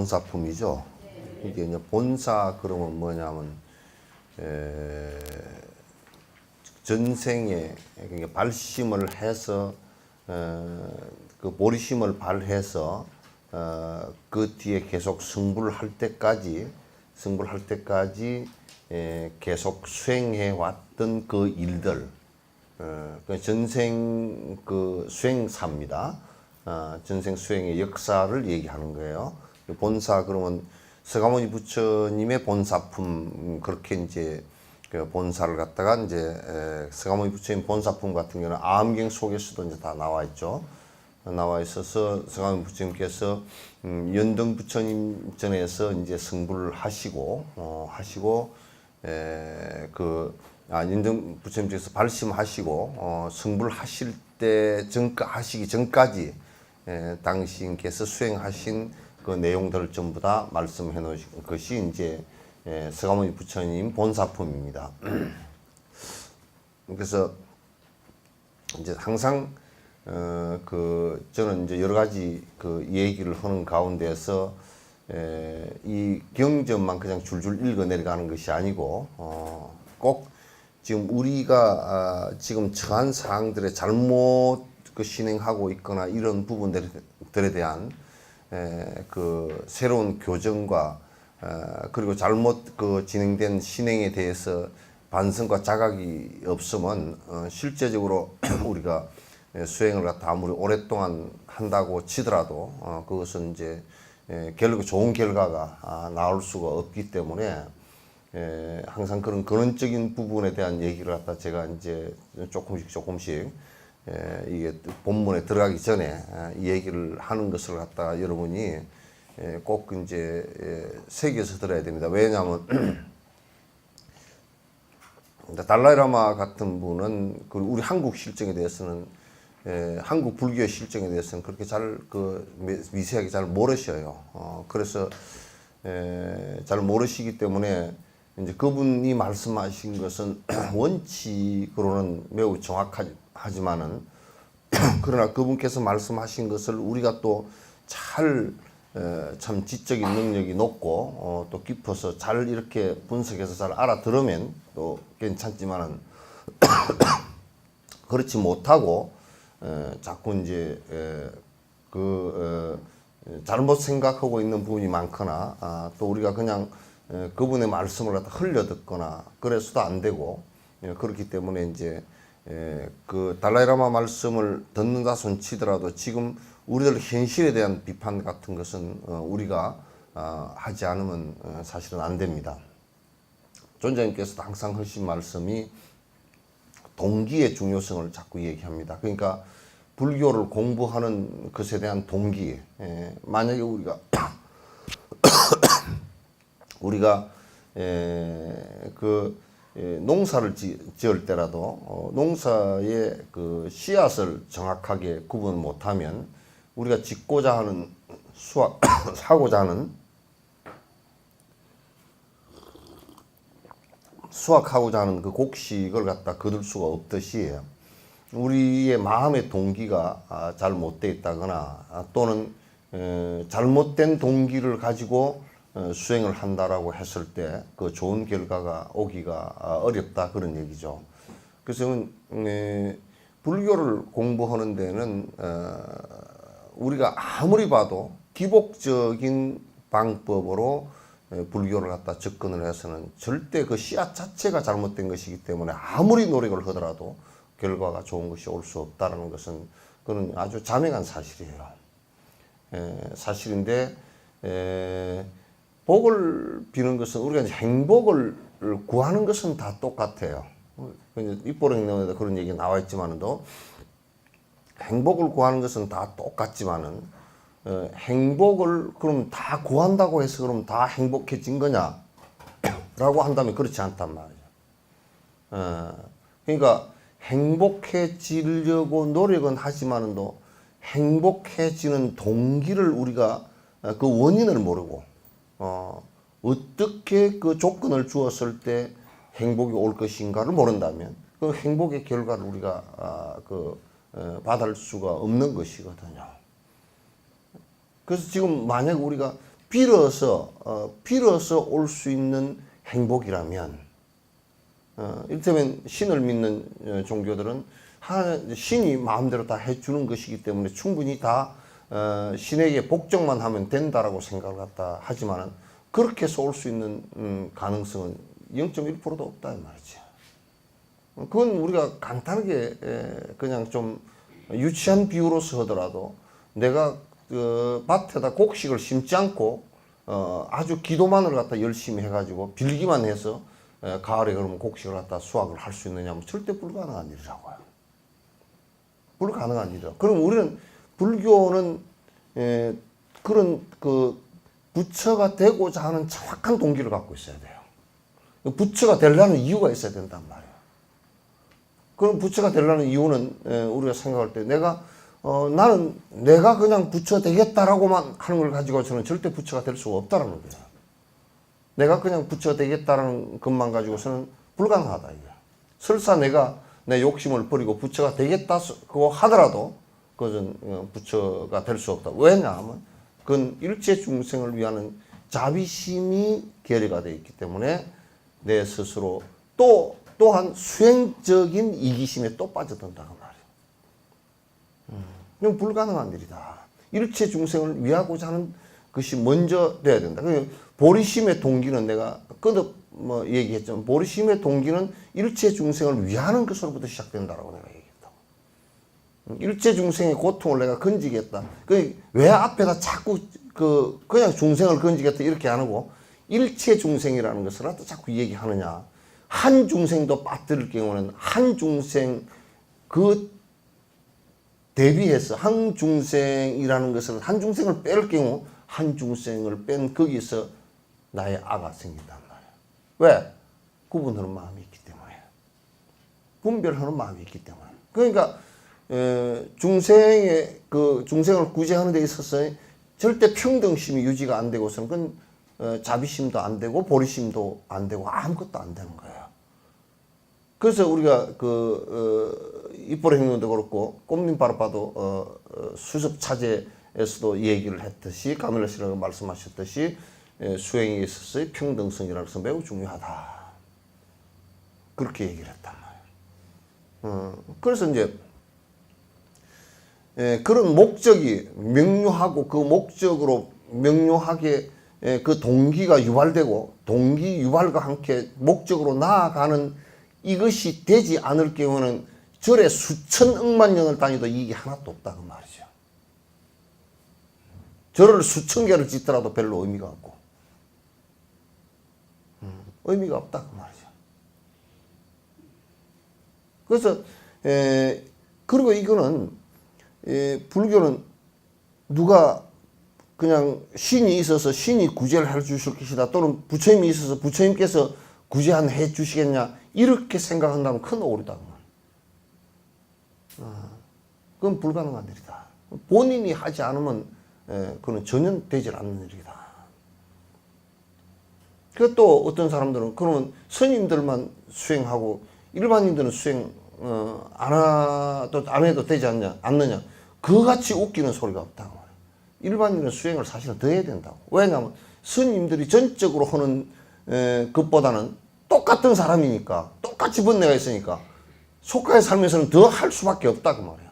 본사품이죠. 이게 이제 본사 그러면 뭐냐면 전생에 그러니까 발심을 해서 그 보리심을 발해서 그 뒤에 계속 승부를 할 때까지 계속 수행해 왔던 그 일들, 그 전생 그 수행사입니다. 전생 수행의 역사를 얘기하는 거예요. 본사 그러면 서가모니 부처님의 본사품 그렇게 이제 그 본사를 갖다가 이제 서가모니 부처님 본사품 같은 경우는 아함경 속에서도 이제 다 나와 있죠. 나와 있어서 서가모니 부처님께서 연등 부처님 전에서 이제 승부를 하시고 연등 부처님께서 발심하시고 승부를 하실 때 하시기 전까지 당신께서 수행하신 그 내용들을 전부 다 말씀해 놓으신 것이 이제 서가모니 부처님 본사품입니다. 그래서 이제 항상 저는 이제 여러 가지 그 얘기를 하는 가운데서 이 경전만 그냥 줄줄 읽어 내려가는 것이 아니고 꼭 지금 우리가 지금 처한 사항들에 잘못 그 진행하고 있거나 이런 부분들에 대한 그 새로운 교정과 그리고 잘못 그 진행된 신행에 대해서 반성과 자각이 없으면 실제적으로 우리가 수행을 갖다 아무리 오랫동안 한다고 치더라도 그것은 이제 결국 좋은 결과가 나올 수가 없기 때문에 항상 그런 근원적인 부분에 대한 얘기를 갖다 제가 이제 조금씩 이게 본문에 들어가기 전에 이 얘기를 하는 것을 갖다가 여러분이 꼭 이제 새겨서 들어야 됩니다. 왜냐하면 달라이라마 같은 분은 우리 한국 실정에 대해서는 한국 불교의 실정에 대해서는 그렇게 잘 미세하게 잘 모르셔요. 그래서 잘 모르시기 때문에 이제 그분이 말씀하신 것은 원칙으로는 매우 정확하지만은 그러나 그분께서 말씀하신 것을 우리가 또 잘 참 지적인 능력이 높고 또 깊어서 잘 이렇게 분석해서 잘 알아들으면 또 괜찮지만은 그렇지 못하고 자꾸 이제 잘못 생각하고 있는 부분이 많거나 또 우리가 그냥 그분의 말씀을 갖다 흘려 듣거나 그래서도 안 되고 그렇기 때문에 이제 그 달라이라마 말씀을 듣는다 손치더라도 지금 우리들 현실에 대한 비판 같은 것은 우리가 하지 않으면 사실은 안 됩니다. 존자님께서도 항상 하신 말씀이 동기의 중요성을 자꾸 얘기합니다. 그러니까 불교를 공부하는 것에 대한 동기. 만약에 우리가 농사를 지을 때라도 농사의 그 씨앗을 정확하게 구분 못하면 우리가 짓고자 하는 사고자 하는 수확하고자 하는 그 곡식을 갖다 거둘 수가 없듯이 우리의 마음의 동기가 잘못되어 있다거나 또는 잘못된 동기를 가지고 수행을 한다라고 했을 때 그 좋은 결과가 오기가 어렵다 그런 얘기죠. 그래서 불교를 공부하는 데는 우리가 아무리 봐도 기복적인 방법으로 불교를 갖다 접근을 해서는 절대 그 씨앗 자체가 잘못된 것이기 때문에 아무리 노력을 하더라도 결과가 좋은 것이 올 수 없다는 것은 그건 아주 자명한 사실이에요. 사실인데 복을 비는 것은 우리가 이제 행복을 구하는 것은 다 똑같아요. 입보령에도 그런 얘기 나와 있지만도 행복을 구하는 것은 다 똑같지만은 행복을 그럼 다 구한다고 해서 그럼 다 행복해진 거냐? 라고 한다면 그렇지 않단 말이죠. 그러니까 행복해지려고 노력은 하지만도 행복해지는 동기를 우리가 그 원인을 모르고 어떻게 그 조건을 주었을 때 행복이 올 것인가를 모른다면 그 행복의 결과를 우리가 받을 수가 없는 것이거든요. 그래서 지금 만약 우리가 빌어서 올 수 있는 행복이라면, 이를테면 신을 믿는 종교들은 신이 마음대로 다 해주는 것이기 때문에 충분히 다 신에게 복종만 하면 된다라고 생각을 갖다 하지만은 그렇게 해서 올 수 있는 가능성은 0.1%도 없다 이 말이지. 그건 우리가 간단하게 그냥 좀 유치한 비유로서 하더라도 내가 그 밭에다 곡식을 심지 않고 아주 기도만을 갖다 열심히 해가지고 빌기만 해서 가을에 그러면 곡식을 갖다 수확을 할 수 있느냐면 절대 불가능한 일이라고요. 불가능한 일이라고. 그럼 우리는 불교는 그런 그 부처가 되고자 하는 정확한 동기를 갖고 있어야 돼요. 부처가 되려는 이유가 있어야 된단 말이에요. 그럼 부처가 되려는 이유는 우리가 생각할 때 나는 내가 그냥 부처 되겠다라고만 하는 걸 가지고서는 절대 부처가 될 수가 없다라는 거예요. 내가 그냥 부처 되겠다라는 것만 가지고서는 불가능하다 이게. 설사 내가 내 욕심을 버리고 부처가 되겠다고 하더라도 그것은 부처가 될 수 없다. 왜냐하면 그건 일체 중생을 위하는 자비심이 결여가 되어 있기 때문에 내 스스로 또한 수행적인 이기심에 또 빠져든다고 말이에요. 이건 불가능한 일이다. 일체 중생을 위하고자 하는 것이 먼저 돼야 된다. 보리심의 동기는 내가 거듭 얘기했지만 보리심의 동기는 일체 중생을 위하는 것으로부터 시작된다라고 내가 얘기했다고. 일체 중생의 고통을 내가 건지겠다. 왜 앞에다 자꾸 그냥 중생을 건지겠다 이렇게 안 하고 일체 중생이라는 것을 자꾸 얘기하느냐. 한 중생도 빠뜨릴 경우는 한 중생 그 대비해서 한 중생이라는 것은 한 중생을 뺄 경우 한 중생을 뺀 거기서 나의 아가 생긴단 말이야. 왜? 구분하는 마음이 있기 때문에. 분별하는 마음이 있기 때문에. 그러니까 중생을 구제하는 데 있어서 절대 평등심이 유지가 안 되고서는 그건 자비심도 안 되고 보리심도 안 되고 아무것도 안 되는 거예요. 그래서 우리가 입보리 행동도 그렇고 꽃민바라바도 수습 차제에서도 얘기를 했듯이 가밀라 씨라고 말씀하셨듯이 수행에 있어서의 평등성이라는 것은 매우 중요하다. 그렇게 얘기를 했단 말이에요. 그래서 이제 그런 목적이 명료하고 그 목적으로 명료하게 그 동기가 유발되고 동기 유발과 함께 목적으로 나아가는 이것이 되지 않을 경우는 절에 수천 억만 년을 다니도 이익이 하나도 없다 그 말이죠. 절을 수천 개를 짓더라도 별로 의미가 없고 의미가 없다 그 말이죠. 그래서 그리고 이거는 불교는 누가 그냥 신이 있어서 신이 구제를 해 주실 것이다 또는 부처님이 있어서 부처님께서 구제해 주시겠냐 이렇게 생각한다면 큰 오류다. 그건 불가능한 일이다. 본인이 하지 않으면 그건 전혀 되질 않는 일이다. 그 또 어떤 사람들은 그러면 스님들만 수행하고 일반인들은 수행 안 해도 되지 않느냐. 그같이 웃기는 소리가 없다고 말해요. 일반인은 수행을 사실은 더 해야 된다고. 왜냐하면 스님들이 전적으로 하는 것보다는 똑같은 사람이니까 똑같이 번뇌가 있으니까 속가의 삶에서는 더 할 수밖에 없다 그 말이야.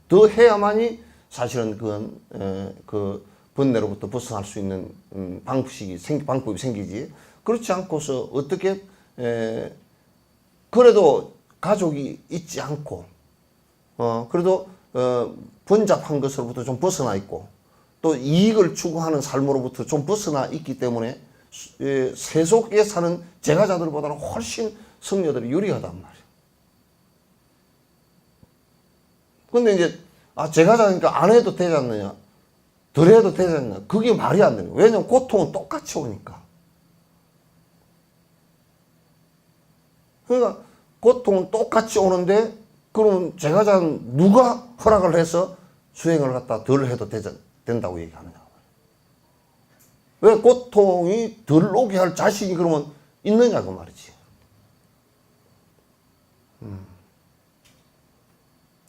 더 해야만이 사실은 그건 그 번뇌로부터 벗어날 수 있는 방법이 생기지. 그렇지 않고서 어떻게 그래도 가족이 있지 않고 그래도 번잡한 것으로부터 좀 벗어나 있고 또 이익을 추구하는 삶으로부터 좀 벗어나 있기 때문에 세속에 사는 제가자들보다는 훨씬 성녀들이 유리하단 말이에요. 근데 이제 제가자니까 안 해도 되지 않느냐 덜 해도 되지 않느냐 그게 말이 안 되는 거예요. 왜냐면 고통은 똑같이 오니까. 그러니까 고통은 똑같이 오는데 그러면 제가자는 누가 허락을 해서 수행을 갖다 덜 해도 된다고 얘기하느냐. 왜 고통이 덜 오게 할 자신이 그러면 있느냐 그 말이지.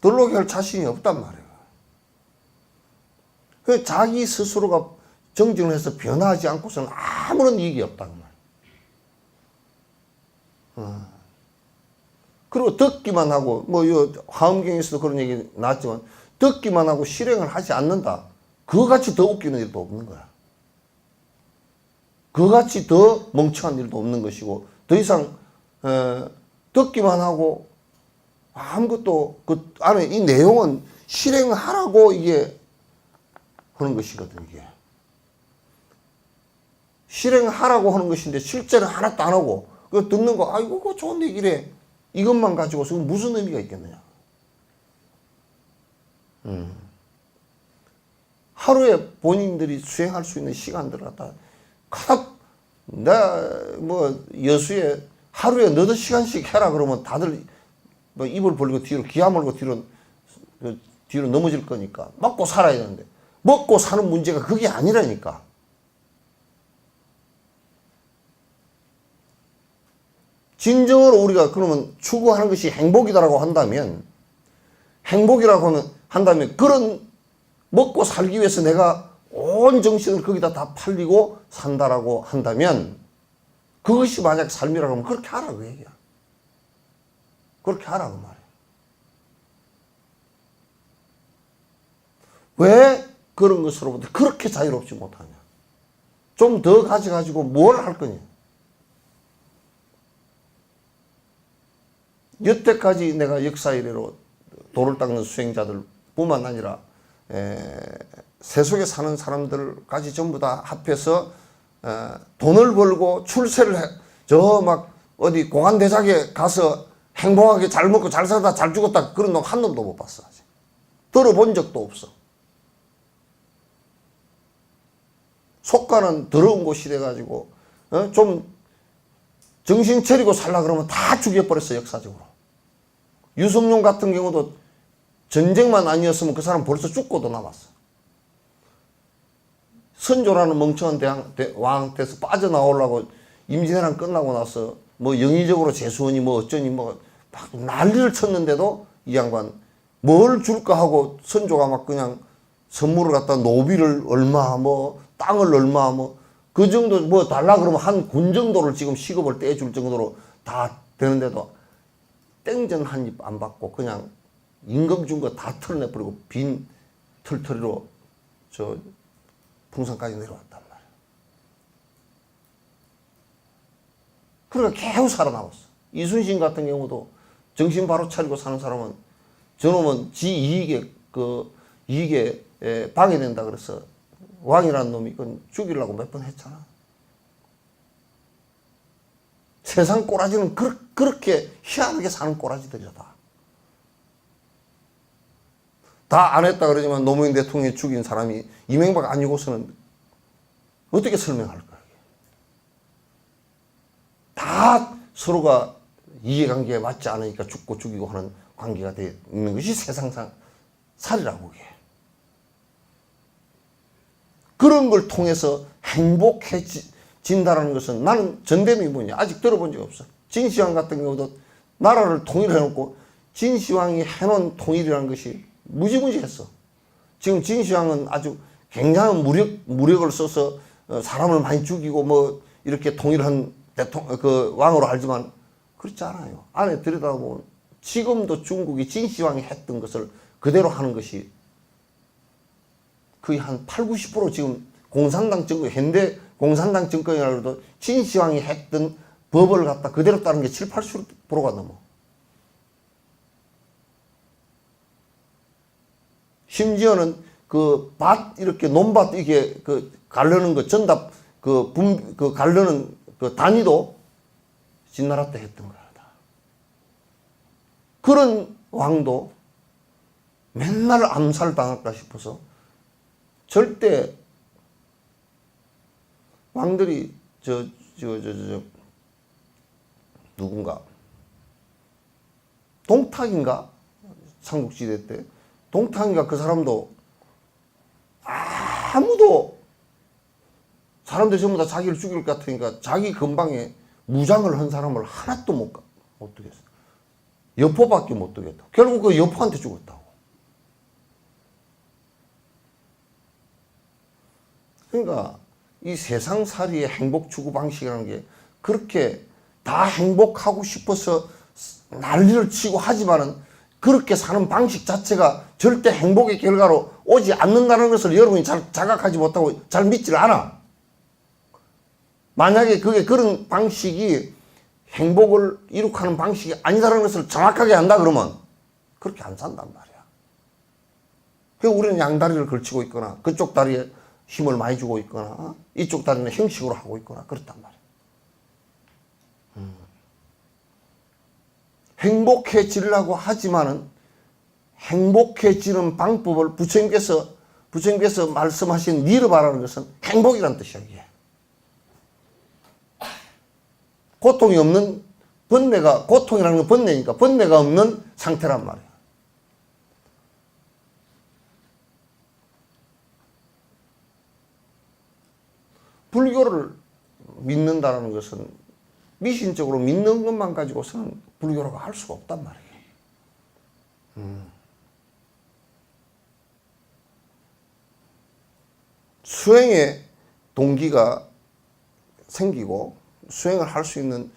덜 오게 할 자신이 없단 말이에요. 그 자기 스스로가 정진을 해서 변화하지 않고서는 아무런 이익이 없다는 말. 그리고 듣기만 하고 이 화엄경에서도 그런 얘기 나왔지만 듣기만 하고 실행을 하지 않는다. 그거같이 더 웃기는 일도 없는 거야. 그거같이 더 멍청한 일도 없는 것이고 더 이상 듣기만 하고 아무것도 그 안에 이 내용은 실행하라고 이게 하는 것이거든. 이게 실행하라고 하는 것인데 실제로 하나도 안 하고 그 듣는 거 아이고 그거 좋은 얘기래 이것만 가지고서 무슨 의미가 있겠느냐. 하루에 본인들이 수행할 수 있는 시간들을 갖다 여수에 하루에 너도 시간씩 해라 그러면 다들 뭐 입을 벌리고 뒤로 기아 물고 뒤로 넘어질 거니까 먹고 살아야 되는데 먹고 사는 문제가 그게 아니라니까. 진정으로 우리가 그러면 추구하는 것이 행복이다라고 한다면 그런 먹고 살기 위해서 내가 온 정신을 거기다 다 팔리고 산다라고 한다면 그것이 만약 삶이라고 하면 그렇게 하라 그 얘기야. 그렇게 하라 그 말이야. 왜 그런 것으로부터 그렇게 자유롭지 못하냐. 좀 더 가져가지고 뭘 할 거냐. 여태까지 내가 역사 이래로 돌을 닦는 수행자들 뿐만 아니라 세속에 사는 사람들까지 전부 다 합해서 돈을 벌고 출세를 해. 저 막 어디 공안대작에 가서 행복하게 잘 먹고 잘 살다 잘 죽었다 그런 놈 한 놈도 못 봤어. 아직. 들어본 적도 없어. 속가는 더러운 곳이 돼가지고 좀 정신 차리고 살라 그러면 다 죽여버렸어. 역사적으로. 유성룡 같은 경우도 전쟁만 아니었으면 그 사람 벌써 죽고도 남았어. 선조라는 멍청한 왕한테서 빠져나오려고 임진왜란 끝나고 나서 뭐 영의적으로 재수원이 뭐 어쩌니 뭐 막 난리를 쳤는데도 이 양반 뭘 줄까 하고 선조가 막 그냥 선물을 갖다 노비를 얼마 뭐 땅을 얼마 뭐 그 정도 뭐 달라 그러면 한 군 정도를 지금 시급을 떼줄 정도로 다 되는데도 땡전 한 입 안 받고 그냥 임금 준 거 다 털어내버리고 빈 털터리로 저 풍선까지 내려왔단 말이야. 그러니까 계속 살아남았어. 이순신 같은 경우도 정신 바로 차리고 사는 사람은 저놈은 지 이익에 방해된다 그래서 왕이라는 놈이 그건 죽이려고 몇 번 했잖아. 세상 꼬라지는 그렇게 희한하게 사는 꼬라지들이다. 다 안 했다 그러지만 노무현 대통령이 죽인 사람이 이명박 아니고서는 어떻게 설명할 거야. 다 서로가 이해관계에 맞지 않으니까 죽고 죽이고 하는 관계가 되어 있는 것이 세상상 살이라고 그게. 그런 걸 통해서 행복해진다는 것은 나는 전대미 뭐냐 아직 들어본 적이 없어. 진시황 같은 경우도 나라를 통일해놓고 진시황이 해놓은 통일이라는 것이 무지무지했어. 지금 진시황은 아주 굉장한 무력을 써서 사람을 많이 죽이고 뭐 이렇게 통일한 그 왕으로 알지만 그렇지 않아요. 안에 들여다보면 지금도 중국이 진시황이 했던 것을 그대로 하는 것이 거의 한 8, 90% 지금 공산당 정권, 현대 공산당 정권이라도 진시황이 했던 법을 갖다 그대로 따른 게 7, 80%가 넘어. 심지어는 그 밭, 이렇게 논밭, 이게 그 가르는 거, 전답, 그 가르는 그 단위도 진나라 때 했던 거야. 그런 왕도 맨날 암살당할까 싶어서 절대 왕들이 누군가 동탁인가 삼국지대 때 동탁인가 그 사람도 아무도 사람들이 전부 다 자기를 죽일 것 같으니까 자기 근방에 무장을 한 사람을 하나도 못 두겠어. 여포밖에 못 두겠다. 결국 그 여포한테 죽었다고. 그러니까 이 세상살이의 행복 추구 방식이라는 게 그렇게 다 행복하고 싶어서 난리를 치고 하지만은 그렇게 사는 방식 자체가 절대 행복의 결과로 오지 않는다는 것을 여러분이 잘 자각하지 못하고 잘 믿질 않아. 만약에 그게 그런 방식이 행복을 이룩하는 방식이 아니다라는 것을 정확하게 안다 그러면 그렇게 안 산단 말이야. 그래서 우리는 양다리를 걸치고 있거나 그쪽 다리에 힘을 많이 주고 있거나 이쪽 다리는 형식으로 하고 있거나 그렇단 말이야. 행복해지려고 하지만은 행복해지는 방법을 부처님께서 말씀하신 니르바라는 것은 행복이라는 뜻이야. 이게. 고통이 없는 번뇌가, 고통이라는 건 번뇌니까 번뇌가 없는 상태란 말이야. 불교를 믿는다는 것은 미신적으로 믿는 것만 가지고서는 불교라고 할 수가 없단 말이에요. 수행의 동기가 생기고 수행을 할 수 있는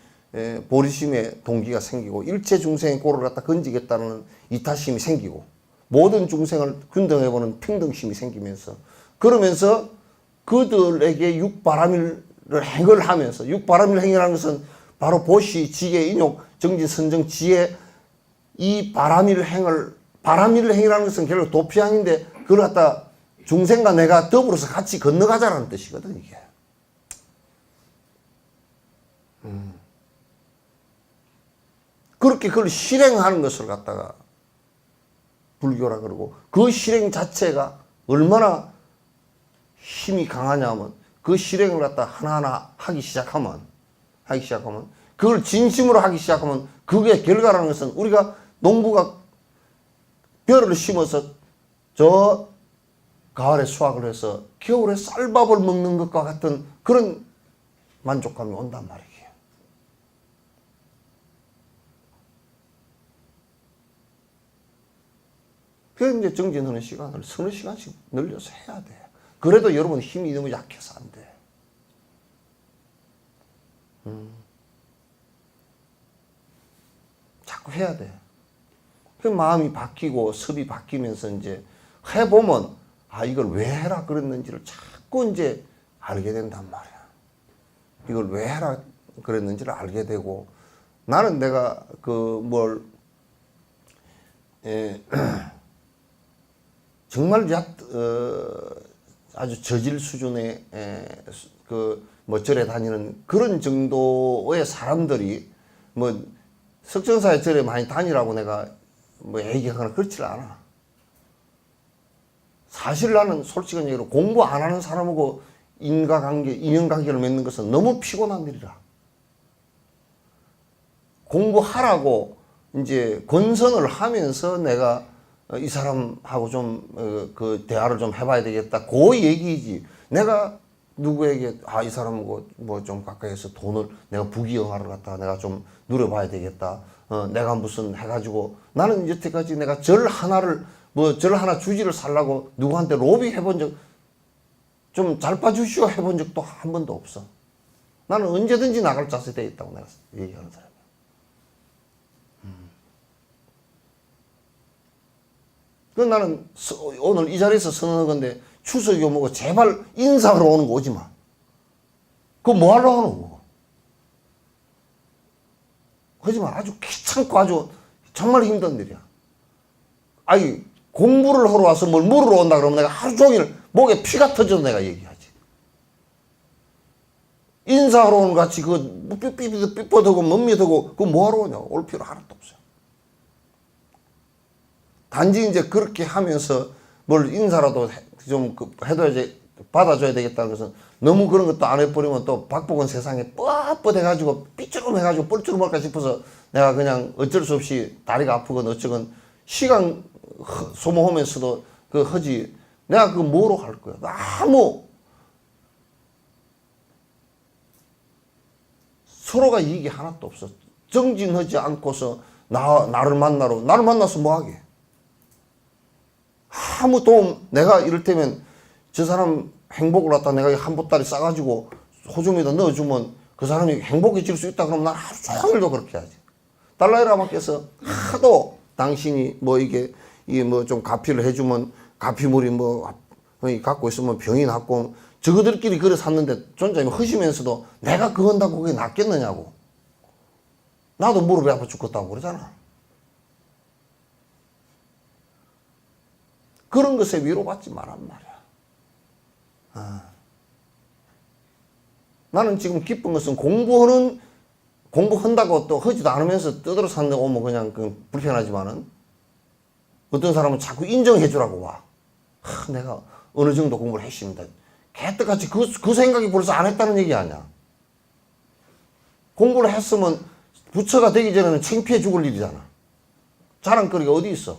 보리심의 동기가 생기고 일체 중생의 꼴을 갖다 건지겠다는 이타심이 생기고 모든 중생을 균등해보는 평등심이 생기면서 그러면서 그들에게 육바라밀을 행을 하면서 육바라밀 행이라는 것은 바로 보시, 지계, 인욕, 정진, 선정, 지혜 이 바라밀 행이라는 것은 결국 도피항인데 그걸 갖다 중생과 내가 더불어서 같이 건너가자라는 뜻이거든 이게. 그렇게 그걸 실행하는 것을 갖다가 불교라 그러고 그 실행 자체가 얼마나 힘이 강하냐면 그 실행을 갖다 하나하나 하기 시작하면 그걸 진심으로 하기 시작하면 그게 결과라는 것은 우리가 농부가 벼를 심어서 저 가을에 수확을 해서 겨울에 쌀밥을 먹는 것과 같은 그런 만족감이 온단 말이에요. 그래서 이제 정진하는 시간을 서너 시간씩 늘려서 해야 돼. 그래도 여러분 힘이 너무 약해서 안 돼. 자꾸 해야 돼. 그 마음이 바뀌고 습이 바뀌면서 이제 해보면 아 이걸 왜 해라 그랬는지를 자꾸 이제 알게 된단 말이야. 이걸 왜 해라 그랬는지를 알게 되고 나는 내가 정말 아주 저질 수준의 절에 다니는 그런 정도의 사람들이 석정사의 절에 많이 다니라고 내가 얘기하거나 그렇지 않아. 사실 나는 솔직한 얘기로 공부 안 하는 사람하고 인연관계를 맺는 것은 너무 피곤한 일이라. 공부하라고 이제 권선을 하면서 내가 이 사람하고 좀 대화를 좀 해봐야 되겠다. 그 얘기지. 내가 누구에게 이 사람하고 좀 가까이서 돈을 내가 부귀영화를 갖다가 내가 좀 누려봐야 되겠다. 내가 무슨 해가지고 나는 여태까지 내가 절 하나 주지를 살라고 누구한테 로비 해본 적 좀 잘 봐주시오 해본 적도 한 번도 없어. 나는 언제든지 나갈 자세 되어 있다고 내가 얘기하는 사람이야. 그 나는 오늘 이 자리에서 선언한 건데 추석이 오고 제발 인사하러 오는 거 오지 마. 그거 뭐 하려고 하는 거? 하지만 아주 귀찮고 아주 정말 힘든 일이야. 아니 공부를 하러 와서 뭘 물으러 온다 그러면 내가 하루 종일 목에 피가 터져도 내가 얘기하지. 인사하러 오는 것 같이 그거 삐삐삐삐삐하고 멈밋하고 그거 뭐 하러 오냐. 올 필요 하나도 없어요. 단지 이제 그렇게 하면서 뭘 인사라도 좀 해둬야지 받아줘야 되겠다는 것은 너무 그런 것도 안 해버리면 또 박복은 세상에 뻣뻣해가지고 삐쭈름해가지고 뻘쭈름할까 싶어서 내가 그냥 어쩔 수 없이 다리가 아프건 어쩌건 시간 소모하면서도 하지. 내가 그거 뭐로 할 거야. 아무 서로가 이익이 하나도 없어. 정진하지 않고서 나를 만나서 뭐 하게. 아무 도움, 내가 이를테면 저 사람 행복을 갖다 내가 한 보따리 싸가지고 호주머니에다 넣어주면 그 사람이 행복해질 수 있다 그러면 난 하루 종일도 그렇게 하지. 달라이라마께서 하도 당신이 뭐 이게 뭐 좀 가피를 해주면 가피물이 뭐 갖고 있으면 병이 낫고 저거들끼리 그래 샀는데 존재님이 허시면서도 내가 그거 한다고 그게 낫겠느냐고. 나도 무릎이 아파 죽겠다고 그러잖아. 그런 것에 위로받지 말란 말이야. 나는 지금 기쁜 것은 공부한다고 또 하지도 않으면서 떠들어 사는 데 오면 그냥 불편하지만은 어떤 사람은 자꾸 인정해 주라고 와. 내가 어느 정도 공부를 했습니다. 개떡같이 그 생각이 벌써 안 했다는 얘기 아니야. 공부를 했으면 부처가 되기 전에는 창피해 죽을 일이잖아. 자랑거리가 어디 있어?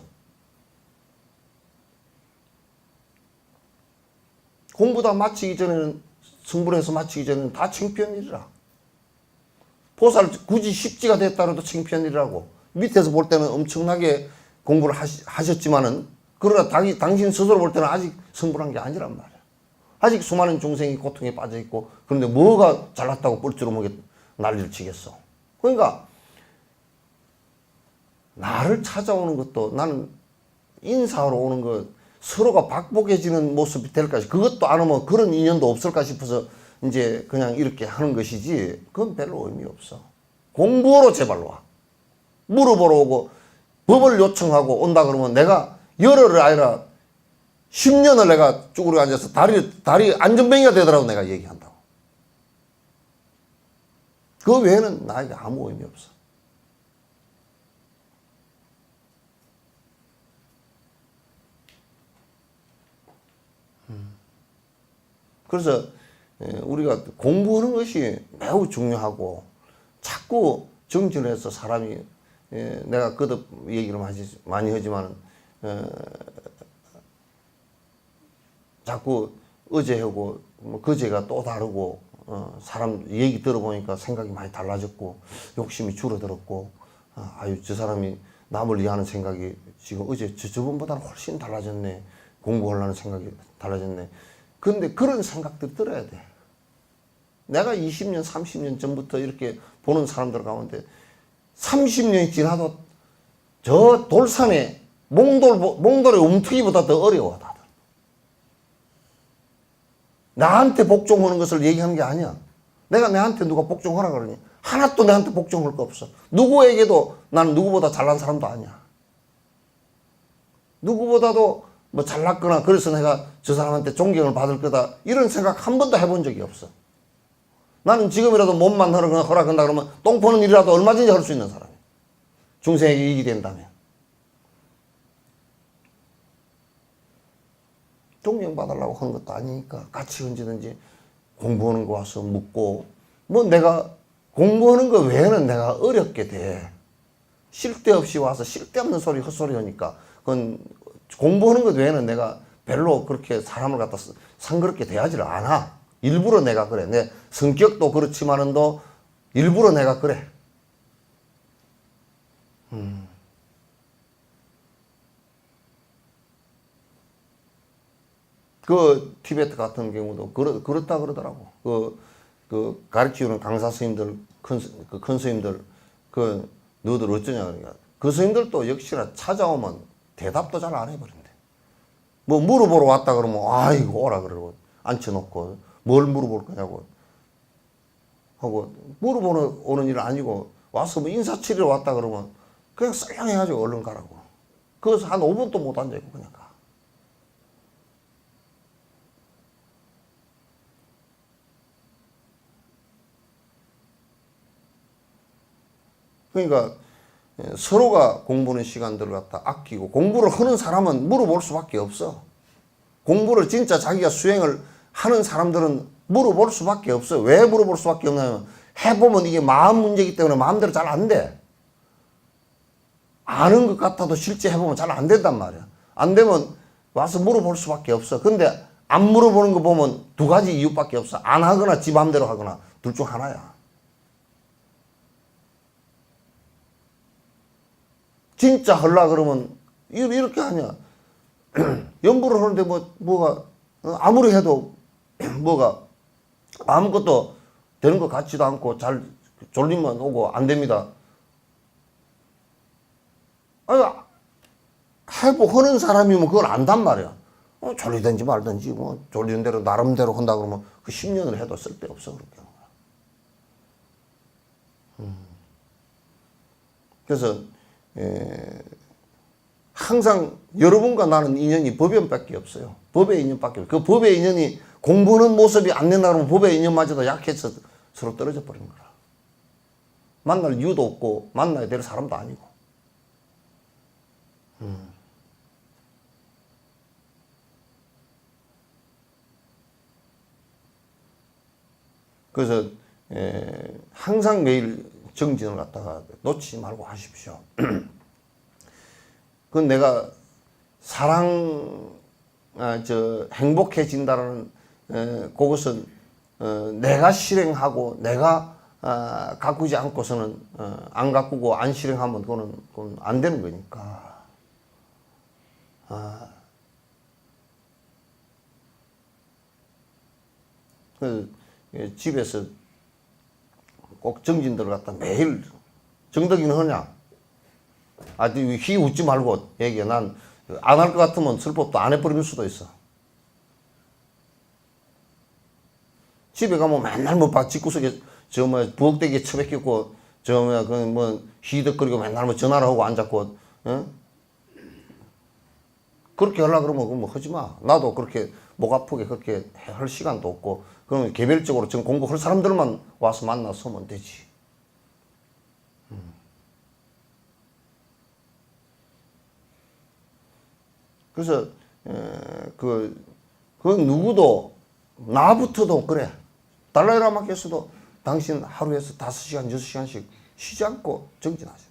공부 다 마치기 전에는, 성불해서 마치기 전에는 다 창피한 일이라. 보살 굳이 십지가 됐다라도 창피한 일이라고. 밑에서 볼 때는 엄청나게 공부를 하셨지만은, 그러나 당신 스스로 볼 때는 아직 성불한 게 아니란 말이야. 아직 수많은 중생이 고통에 빠져 있고, 그런데 뭐가 잘났다고 뿔주름하게 난리를 치겠어. 그러니까 나를 찾아오는 것도, 나는 인사하러 오는 것, 서로가 박복해지는 모습이 될까, 그것도 안 하면 그런 인연도 없을까 싶어서 이제 그냥 이렇게 하는 것이지, 그건 별로 의미 없어. 공부하러 제발 와. 물어보러 오고 법을 요청하고 온다 그러면 내가 열흘을 아니라 10년을 내가 쭈그려 앉아서 다리 안전뱅이가 되더라고 내가 얘기한다고. 그 외에는 나에게 아무 의미 없어. 그래서 우리가 공부하는 것이 매우 중요하고, 자꾸 정진해서 사람이, 내가 거듭 얘기를 많이 하지만 자꾸 어제하고 그제가 또 다르고, 사람 얘기 들어보니까 생각이 많이 달라졌고 욕심이 줄어들었고, 아유 저 사람이 남을 위하는 생각이 지금 어제 저번보다는 훨씬 달라졌네, 공부하려는 생각이 달라졌네. 근데 그런 생각들 들어야 돼. 내가 20년 30년 전부터 이렇게 보는 사람들 가운데 30년이 지나도 저 돌산에 몽돌의 움트기보다 더 어려워 다들. 나한테 복종하는 것을 얘기하는 게 아니야. 내가 내한테 누가 복종하라 그러니 하나도 내한테 복종할 거 없어. 누구에게도 나는 누구보다 잘난 사람도 아니야. 누구보다도 뭐 잘났거나 그래서 내가 저 사람한테 존경을 받을 거다 이런 생각 한 번도 해본 적이 없어. 나는 지금이라도 몸만 허락한다 그러면 똥 보는 일이라도 얼마든지 할 수 있는 사람이야. 중생에게 이익이 된다면. 존경받으려고 하는 것도 아니니까 같이 언제든지 공부하는 거 와서 묻고, 뭐 내가 공부하는 거 외에는 내가 어렵게 돼. 쓸데없이 와서 쓸데없는 소리 헛소리 하니까 그건 공부하는 것 외에는 내가 별로 그렇게 사람을 갖다 상그럽게 대하지를 않아. 일부러 내가 그래. 내 성격도 그렇지만은도 일부러 내가 그래. 그 티베트 같은 경우도 그렇다 그러더라고. 그 가르치는 강사 스님들, 큰 스님들, 너희들 어쩌냐 그러니까 그 스님들도 역시나 찾아오면 대답도 잘 안 해버린대. 뭐 물어보러 왔다 그러면 아이고 오라 그러고 앉혀놓고 뭘 물어볼 거냐고 하고, 물어보는 오는 일 아니고 와서 뭐 인사치리러 왔다 그러면 그냥 썰렁해가지고 얼른 가라고. 그래서 한 5분도 못 앉아있고 그냥 가. 그러니까 서로가 공부하는 시간들을 갖다 아끼고, 공부를 하는 사람은 물어볼 수밖에 없어. 공부를 진짜 자기가 수행을 하는 사람들은 물어볼 수밖에 없어. 왜 물어볼 수밖에 없냐면 해보면 이게 마음 문제이기 때문에 마음대로 잘 안 돼. 아는 것 같아도 실제 해보면 잘 안 된단 말이야. 안 되면 와서 물어볼 수밖에 없어. 근데 안 물어보는 거 보면 두 가지 이유밖에 없어. 안 하거나 지 마음대로 하거나 둘 중 하나야. 진짜 하려고 그러면 이렇게 하냐. 연구를 하는데 뭐가 아무리 해도 뭐가 아무것도 되는 것 같지도 않고 잘 졸리면 오고 안 됩니다. 아니, 하는 사람이면 그걸 안단 말이야. 졸리든지 말든지 뭐 졸리는 대로 나름대로 한다 그러면 그 10년을 해도 쓸데없어 그렇게. 그래서 항상 여러분과 나는 인연이 법연밖에 없어요. 법의 인연밖에 없어요. 그 법의 인연이 공부하는 모습이 안 된다 그러면 법의 인연마저도 약해서 서로 떨어져 버린 거라. 만날 이유도 없고 만나야 될 사람도 아니고. 그래서 항상 매일 정진을 갖다가 놓치지 말고 하십시오. 그건 내가 행복해진다는 그것은 내가 실행하고 내가 가꾸지 않고서는 안 가꾸고 안 실행하면 그건 안 되는 거니까. 그 집에서 꼭 정진들을 갖다 매일 정덕이는 하냐? 휘 웃지 말고 얘기해. 난 안 할 것 같으면 슬퍼도 안 해버릴 수도 있어. 집에 가면 맨날 집구석에 부엌대기에 처박혔고 희덕거리고 맨날 전화를 하고 앉았고, 그렇게 하려고 그러면 뭐 하지 마. 나도 그렇게 목 아프게 그렇게 할 시간도 없고, 그러면 개별적으로 지금 공부할 사람들만 와서 만나서 하면 되지. 그래서 그 누구도 나부터도 그래. 달라이라마께서도 당신 하루에서 5시간, 6시간씩 쉬지 않고 정진하세요.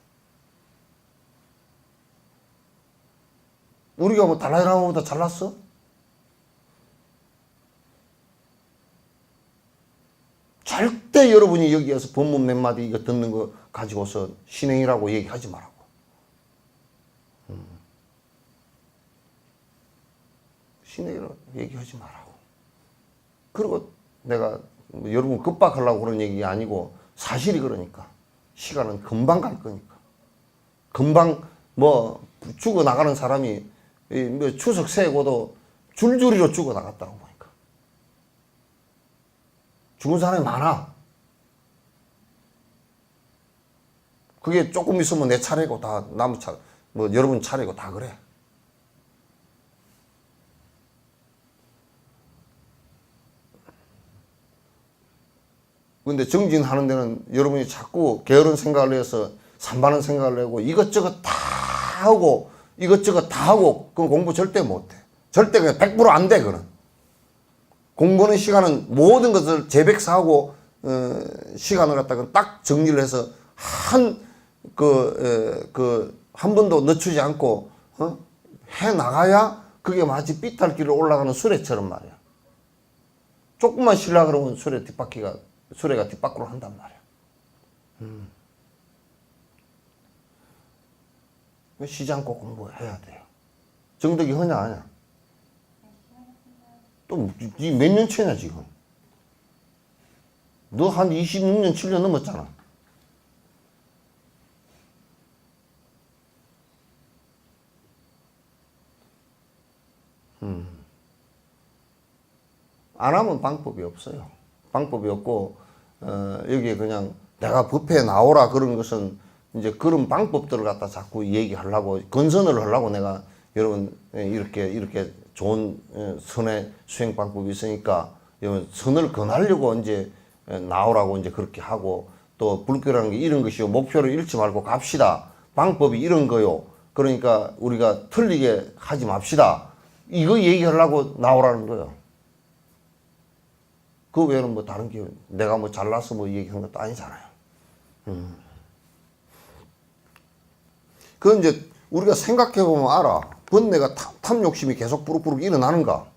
우리가 뭐 달라이라마보다 잘났어? 절대 여러분이 여기에서 법문 몇 마디 이거 듣는 거 가지고서 신행이라고 얘기하지 말라고. 신행이라고 얘기하지 말라고. 그리고 내가 여러분 급박하려고 그런 얘기 아니고 사실이 그러니까. 시간은 금방 갈 거니까. 금방 죽어나가는 사람이 추석 세고도 줄줄이로 죽어나갔다고 보니까. 죽은 사람이 많아. 그게 조금 있으면 내 차례고 다 남의 여러분 차례고 다 그래. 근데 정진하는 데는 여러분이 자꾸 게으른 생각을 해서 산만한 생각을 하고 이것저것 다 하고 그건 공부 절대 못해. 절대 그냥 100% 안 돼, 그건. 공부하는 시간은 모든 것을 재백사하고 시간을 갖다가 딱 정리를 해서 한 번도 늦추지 않고 해 나가야 그게 마치 삐탈길을 올라가는 수레처럼 말이야. 조금만 쉬려고 그러면 수레가 뒷바퀴로 한단 말이야. 쉬지 않고 공부해야 돼요. 정덕이 하냐 아냐? 또 몇 년 차냐 지금? 너 한 26년 7년 넘었잖아. 안 하면 방법이 없어요. 방법이 없고 여기에 그냥 내가 법회에 나오라 그런 것은 이제 그런 방법들을 갖다 자꾸 얘기하려고 건선을 하려고 내가 여러분 이렇게 좋은 선의 수행 방법이 있으니까 여러분 선을 건하려고 이제 나오라고 이제 그렇게 하고 또 불교라는 게 이런 것이요 목표를 잃지 말고 갑시다. 방법이 이런 거요. 그러니까 우리가 틀리게 하지 맙시다. 이거 얘기하려고 나오라는 거예요. 그 외에는 뭐 다른 게 내가 뭐 잘나서 뭐 얘기한 것도 아니잖아요. 그건 이제 우리가 생각해보면 알아. 번뇌가 탐욕심이 계속 부룩부룩 일어나는가?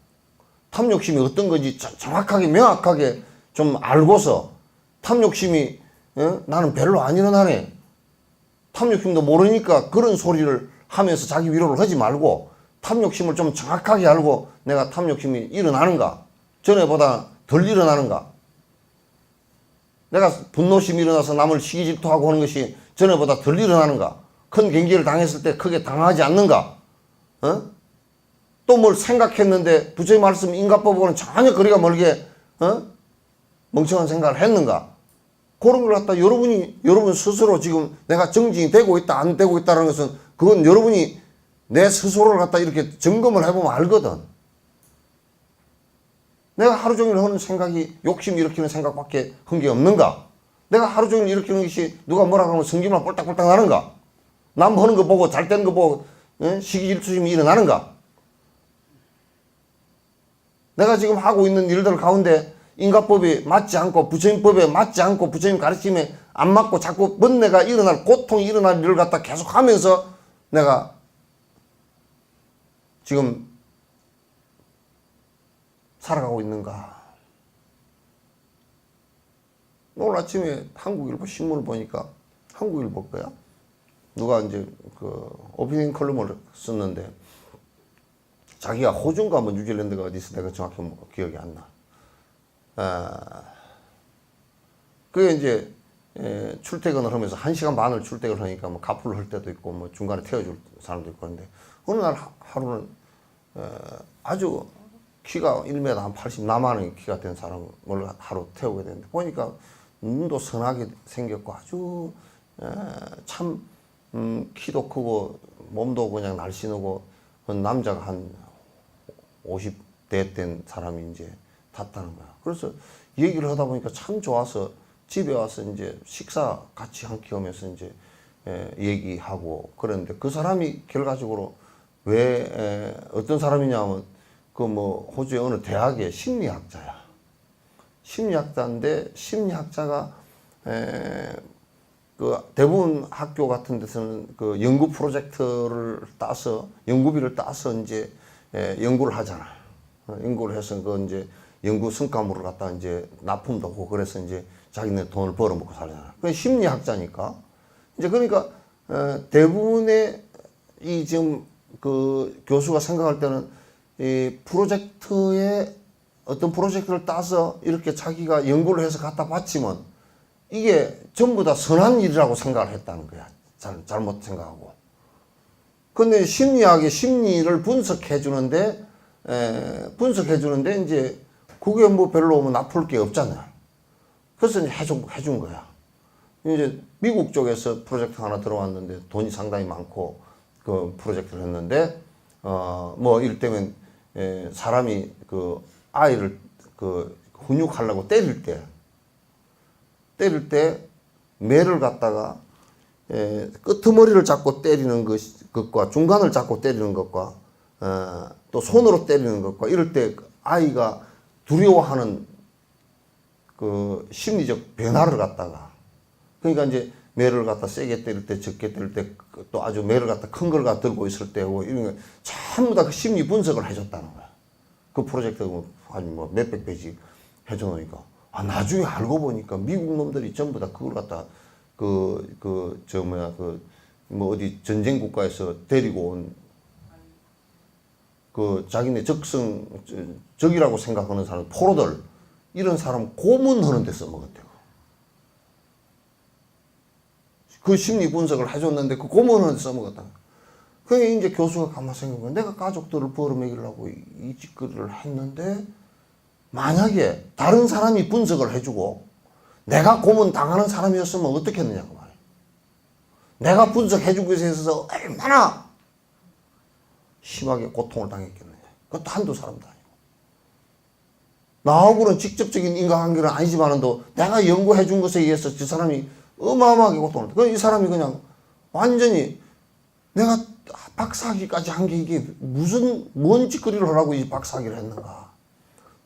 탐욕심이 어떤 건지 정확하게 명확하게 좀 알고서 탐욕심이 나는 별로 안 일어나네. 탐욕심도 모르니까 그런 소리를 하면서 자기 위로를 하지 말고 탐욕심을 좀 정확하게 알고 내가 탐욕심이 일어나는가? 전에보다 덜 일어나는가? 내가 분노심이 일어나서 남을 시기 질투하고 하는 것이 전에보다 덜 일어나는가? 큰 경기를 당했을 때 크게 당하지 않는가? 어? 또 뭘 생각했는데 부처의 말씀 인과법하고는 전혀 거리가 멀게 멍청한 생각을 했는가? 그런 걸 갖다 여러분 스스로 지금 내가 정진이 되고 있다 안 되고 있다는 것은 그건 여러분이 내 스스로를 갖다 이렇게 점검을 해보면 알거든. 내가 하루 종일 하는 생각이 욕심 일으키는 생각밖에 한 게 없는가? 내가 하루 종일 일으키는 것이 누가 뭐라 하면 성질만 꼴딱꼴딱 나는가? 남 하는 거 보고 잘 되는 거 보고 시기질투심이 일어나는가? 내가 지금 하고 있는 일들 가운데 인과법에 맞지 않고 부처님법에 맞지 않고 부처님 가르침에 안 맞고 자꾸 번뇌가 일어날 고통이 일어날 일을 갖다 계속 하면서 내가 지금 살아가고 있는가? 오늘 아침에 한국일보 신문을 보니까 한국일보 거야? 누가 이제 그 오피니언 컬럼을 썼는데 자기가 호주인가 뭐 뉴질랜드가 어디서 내가 정확히 뭐 기억이 안 나. 그게 이제 출퇴근을 하면서 1시간 반을 출퇴근을 하니까 뭐 가풀을 할 때도 있고 뭐 중간에 태워줄 사람도 있고 그런데 어느 날 하루는 아주 키가 1m 한 80 나만의 키가 된 사람을 하루 태우게 되는데 보니까 눈도 선하게 생겼고 아주 참 키도 크고 몸도 그냥 날씬하고 남자가 한 50대 된 사람이 이제 탔다는 거야. 그래서 얘기를 하다 보니까 참 좋아서 집에 와서 이제 식사 같이 함께 하면서 이제 얘기하고 그랬는데 그 사람이 결과적으로 왜 어떤 사람이냐면 그 뭐 호주의 어느 대학의 심리학자야. 심리학자인데 심리학자가 그 대부분 학교 같은 데서는 그 연구 프로젝트를 따서 연구비를 따서 이제 연구를 하잖아. 연구를 해서 그 이제 연구 성과물을 갖다 이제 납품도 하고 그래서 이제 자기네 돈을 벌어먹고 살잖아. 그 심리학자니까 이제 그러니까 대부분의 이 지금 그 교수가 생각할 때는 이 프로젝트에 어떤 프로젝트를 따서 이렇게 자기가 연구를 해서 갖다 바치면 이게 전부 다 선한 일이라고 생각을 했다는 거야. 잘못 생각하고. 근데 심리학의 심리를 분석해 주는데 이제 그게 뭐 별로 뭐 나쁠 게 없잖아요. 그래서 이제 해준 거야. 이제 미국 쪽에서 프로젝트 하나 들어왔는데 돈이 상당히 많고 그 프로젝트를 했는데 뭐 이럴 때면 사람이 그 아이를 그 훈육하려고 때릴 때 매를 갖다가 끄트머리를 잡고 때리는 것과 중간을 잡고 때리는 것과 또 손으로 때리는 것과 이럴 때 아이가 두려워하는 그 심리적 변화를 갖다가 그러니까 이제 매를 갖다 세게 때릴 때 적게 때릴 때 또 아주 매를 갖다 큰 걸 갖다 들고 있을 때고 이런 거 전부 다 그 심리 분석을 해줬다는 거야. 그 프로젝트 한 뭐 몇백 페이지 해줘놓으니까 나중에 알고 보니까 미국 놈들이 전부 다 그걸 갖다 뭐 어디 전쟁 국가에서 데리고 온 그 자기네 적이라고 생각하는 사람 포로들 이런 사람 고문하는 데 써먹었대요. 그 심리 분석을 해줬는데 그 고문하는 데 써먹었다. 그게 이제 교수가 가만 생각해보면 내가 가족들을 벌어먹이려고 이 짓거리를 했는데 만약에 다른 사람이 분석을 해주고 내가 고문 당하는 사람이었으면 어떻게 했느냐고 말이야. 내가 분석해주기 위해서 있어서 얼마나 심하게 고통을 당했겠느냐. 그것도 한두 사람도 아니고. 나하고는 직접적인 인과관계는 아니지만도 내가 연구해준 것에 의해서 저 사람이 어마어마하게 고통을. 이 사람이 그냥 완전히 내가 박사학위까지 한 게 이게 뭔 짓거리를 하라고 이 박사학위를 했는가.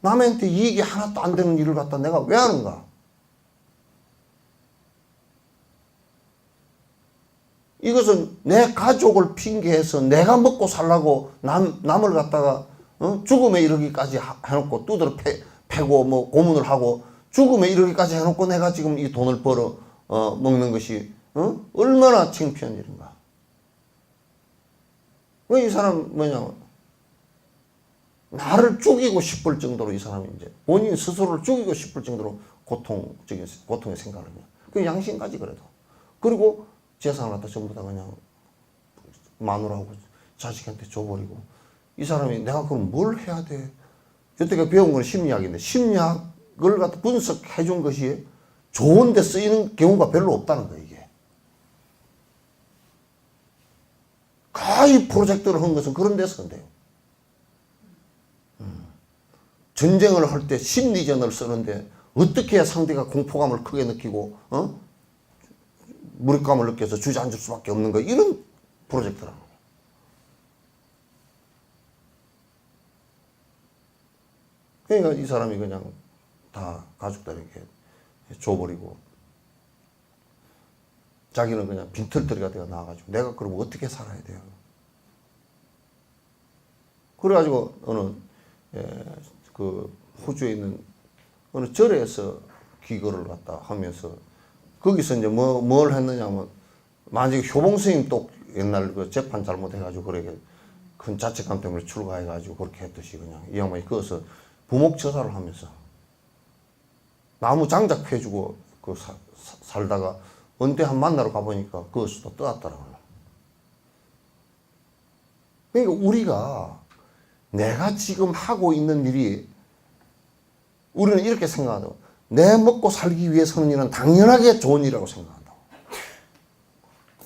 남한테 이익이 하나도 안 되는 일을 갖다 내가 왜 하는가. 이것은 내 가족을 핑계해서 내가 먹고 살라고 남을 갖다가 죽음에 이르기까지 해놓고 두드러 패고 뭐 고문을 하고 죽음에 이르기까지 해놓고 내가 지금 이 돈을 벌어 먹는 것이 얼마나 창피한 일인가. 왜 이 사람 뭐냐면 나를 죽이고 싶을 정도로 이 사람이 이제 본인 스스로를 죽이고 싶을 정도로 고통의 생각을 해요. 그 양심까지 그래도. 그리고 재산을 갖다 전부 다 그냥 마누라하고 자식한테 줘버리고 이 사람이 내가 그럼 뭘 해야 돼? 여태가 배운 건 심리학인데 심리학을 갖다 분석해 준 것이 좋은 데 쓰이는 경우가 별로 없다는 거예요, 이게. 거의 프로젝트를 한 것은 그런 데서 한대요. 전쟁을 할 때 심리전을 쓰는데 어떻게 해야 상대가 공포감을 크게 느끼고 무력감을 느껴서 주저앉을 수밖에 없는 거 이런 프로젝트라는 거예요. 그러니까 이 사람이 그냥 다 가족들에게 줘버리고 자기는 그냥 빈털터리가 되어 나와가지고 내가 그럼 어떻게 살아야 돼요? 그래가지고 어느 그 호주에 있는 어느 절에서 기거를 갖다 하면서 거기서 이제 뭘 했느냐면 만약에 효봉 스님 또 옛날 그 재판 잘못해가지고 그렇게 큰 자책감 때문에 출가해가지고 그렇게 했듯이 그냥 이 양반이 거기서 부목처사를 하면서 나무 장작 패주고 그 살다가 언제 한 만나러 가보니까 거기서 또 떠났더라고요. 그러니까 우리가 내가 지금 하고 있는 일이 우리는 이렇게 생각하고 내 먹고 살기 위해서 하는 일은 당연하게 좋은 일이라고 생각한다고.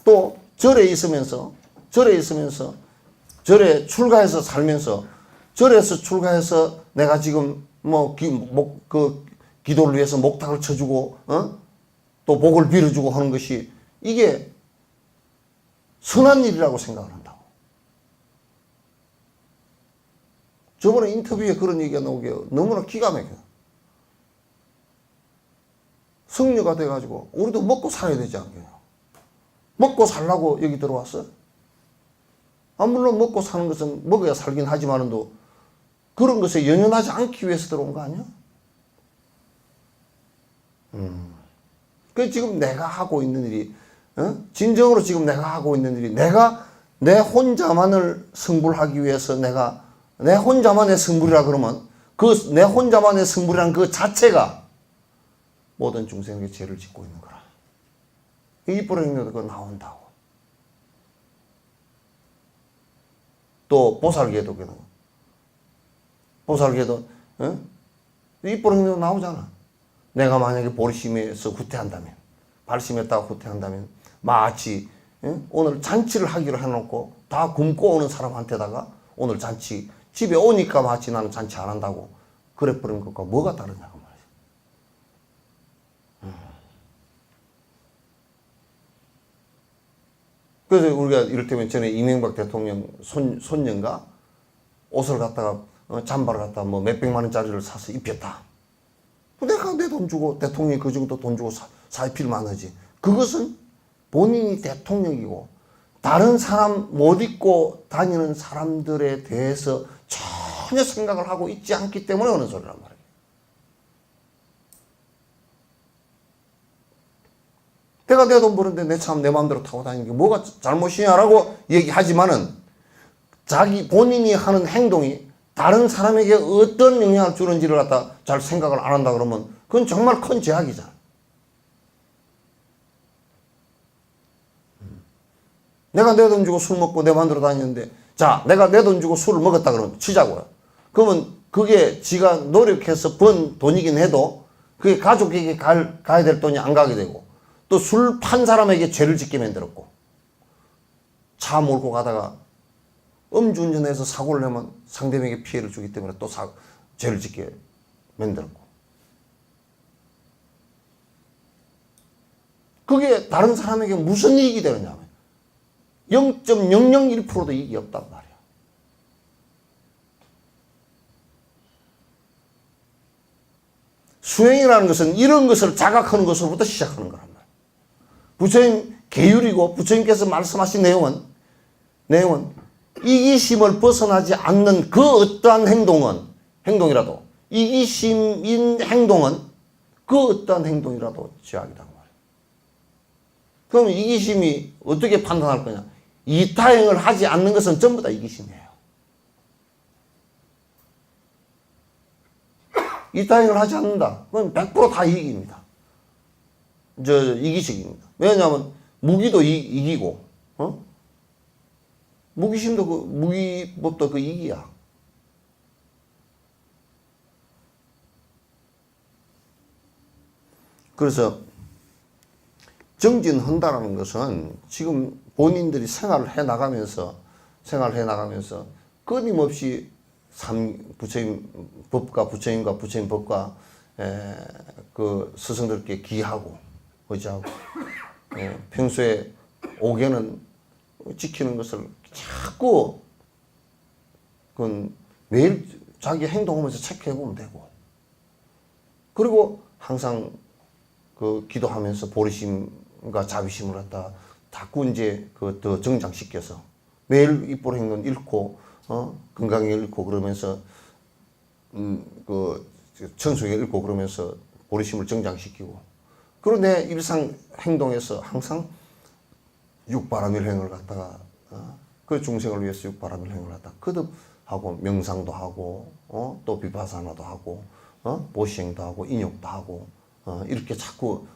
또 절에 있으면서 절에 출가해서 살면서 절에서 출가해서 내가 지금 기도를 위해서 목탁을 쳐주고 또 복을 빌어주고 하는 것이 이게 선한 일이라고 생각을 한다고. 저번에 인터뷰에 그런 얘기가 나오게 너무나 기가 막혀요. 성녀가 돼가지고 우리도 먹고 살아야 되지 않겠냐. 먹고 살라고 여기 들어왔어? 물론 먹고 사는 것은 먹어야 살긴 하지만도 그런 것에 연연하지 않기 위해서 들어온 거 아니야? 그 지금 내가 하고 있는 일이 진정으로 지금 내가 하고 있는 일이 내가 내 혼자만을 승불하기 위해서 내 혼자만의 승불이라 그러면 그 내 혼자만의 승불이란 그 자체가 모든 중생에게 죄를 짓고 있는 거라. 이 불행도 그거 나온다고. 또 보살계도 그런 거. 보살계도 이 불행도 나오잖아. 내가 만약에 보리심에서 후퇴한다면, 발심했다가 후퇴한다면 마치 오늘 잔치를 하기로 해놓고 다 굶고 오는 사람한테다가 오늘 잔치 집에 오니까 마치 나는 잔치 안 한다고 그래 버린 것과 뭐가 다르냐고 말이야. 그래서 우리가 이를테면 전에 이명박 대통령 손녀가 옷을 갖다가 잠바를 갖다가 뭐 몇백만 원짜리를 사서 입혔다. 내가 내 돈 주고 대통령이 그 정도 돈 주고 살 필요만 하지. 그것은 본인이 대통령이고 다른 사람 못 입고 다니는 사람들에 대해서 전혀 생각을 하고 있지 않기 때문에 하는 소리란 말이에요. 내가 내 돈 버는데 내 차 내 마음대로 타고 다니는 게 뭐가 잘못이냐라고 얘기하지만은 본인이 하는 행동이 다른 사람에게 어떤 영향을 주는지를 갖다 잘 생각을 안 한다 그러면 그건 정말 큰 제약이잖아. 내가 내 돈 주고 술 먹고 내 마음대로 다니는데 자 내가 내 돈 주고 술을 먹었다 그러면 치자고요. 그러면 그게 지가 노력해서 번 돈이긴 해도 그게 가족에게 가야 될 돈이 안 가게 되고 또 술 판 사람에게 죄를 짓게 만들었고 차 몰고 가다가 음주운전해서 사고를 내면 상대방에게 피해를 주기 때문에 또 죄를 짓게 만들었고 그게 다른 사람에게 무슨 이익이 되느냐 0.001%도 이익이 없단 말이야. 수행이라는 것은 이런 것을 자각하는 것으로부터 시작하는 거란 말이야. 부처님 계율이고 부처님께서 말씀하신 내용은 이기심을 벗어나지 않는 그 어떠한 행동이라도 이기심인 행동은 그 어떠한 행동이라도 죄악이다 말이야. 그럼 이기심이 어떻게 판단할 거냐? 이타행을 하지 않는 것은 전부 다 이기심이에요. 이타행을 하지 않는다. 그건 100%다 이익입니다. 이기식입니다. 왜냐하면 무기도 이기고, 무기심도 무기법도 그 이기야. 그래서 정진한다라는 것은 지금 본인들이 생활을 해 나가면서 끊임없이 부처님 법과 부처님과 부처님 법과 그 스승들께 기하고 의지하고 평소에 오개는 지키는 것을 자꾸 그건 매일 자기 행동하면서 체크해 보면 되고, 그리고 항상 그 기도하면서 보리심과 자비심을 갖다 자꾸 이제 그 더 정장시켜서 매일 입보로 행동 잃고 건강에 잃고 그러면서 그 천속에 잃고 그러면서 보리심을 정장시키고, 그리고 내 일상 행동에서 항상 육바라밀행을 갖다가 그 중생을 위해서 육바라밀행을 갖다가 거듭하고 명상도 하고 또 비파사나도 하고 보시행도 하고 인욕도 하고 이렇게 자꾸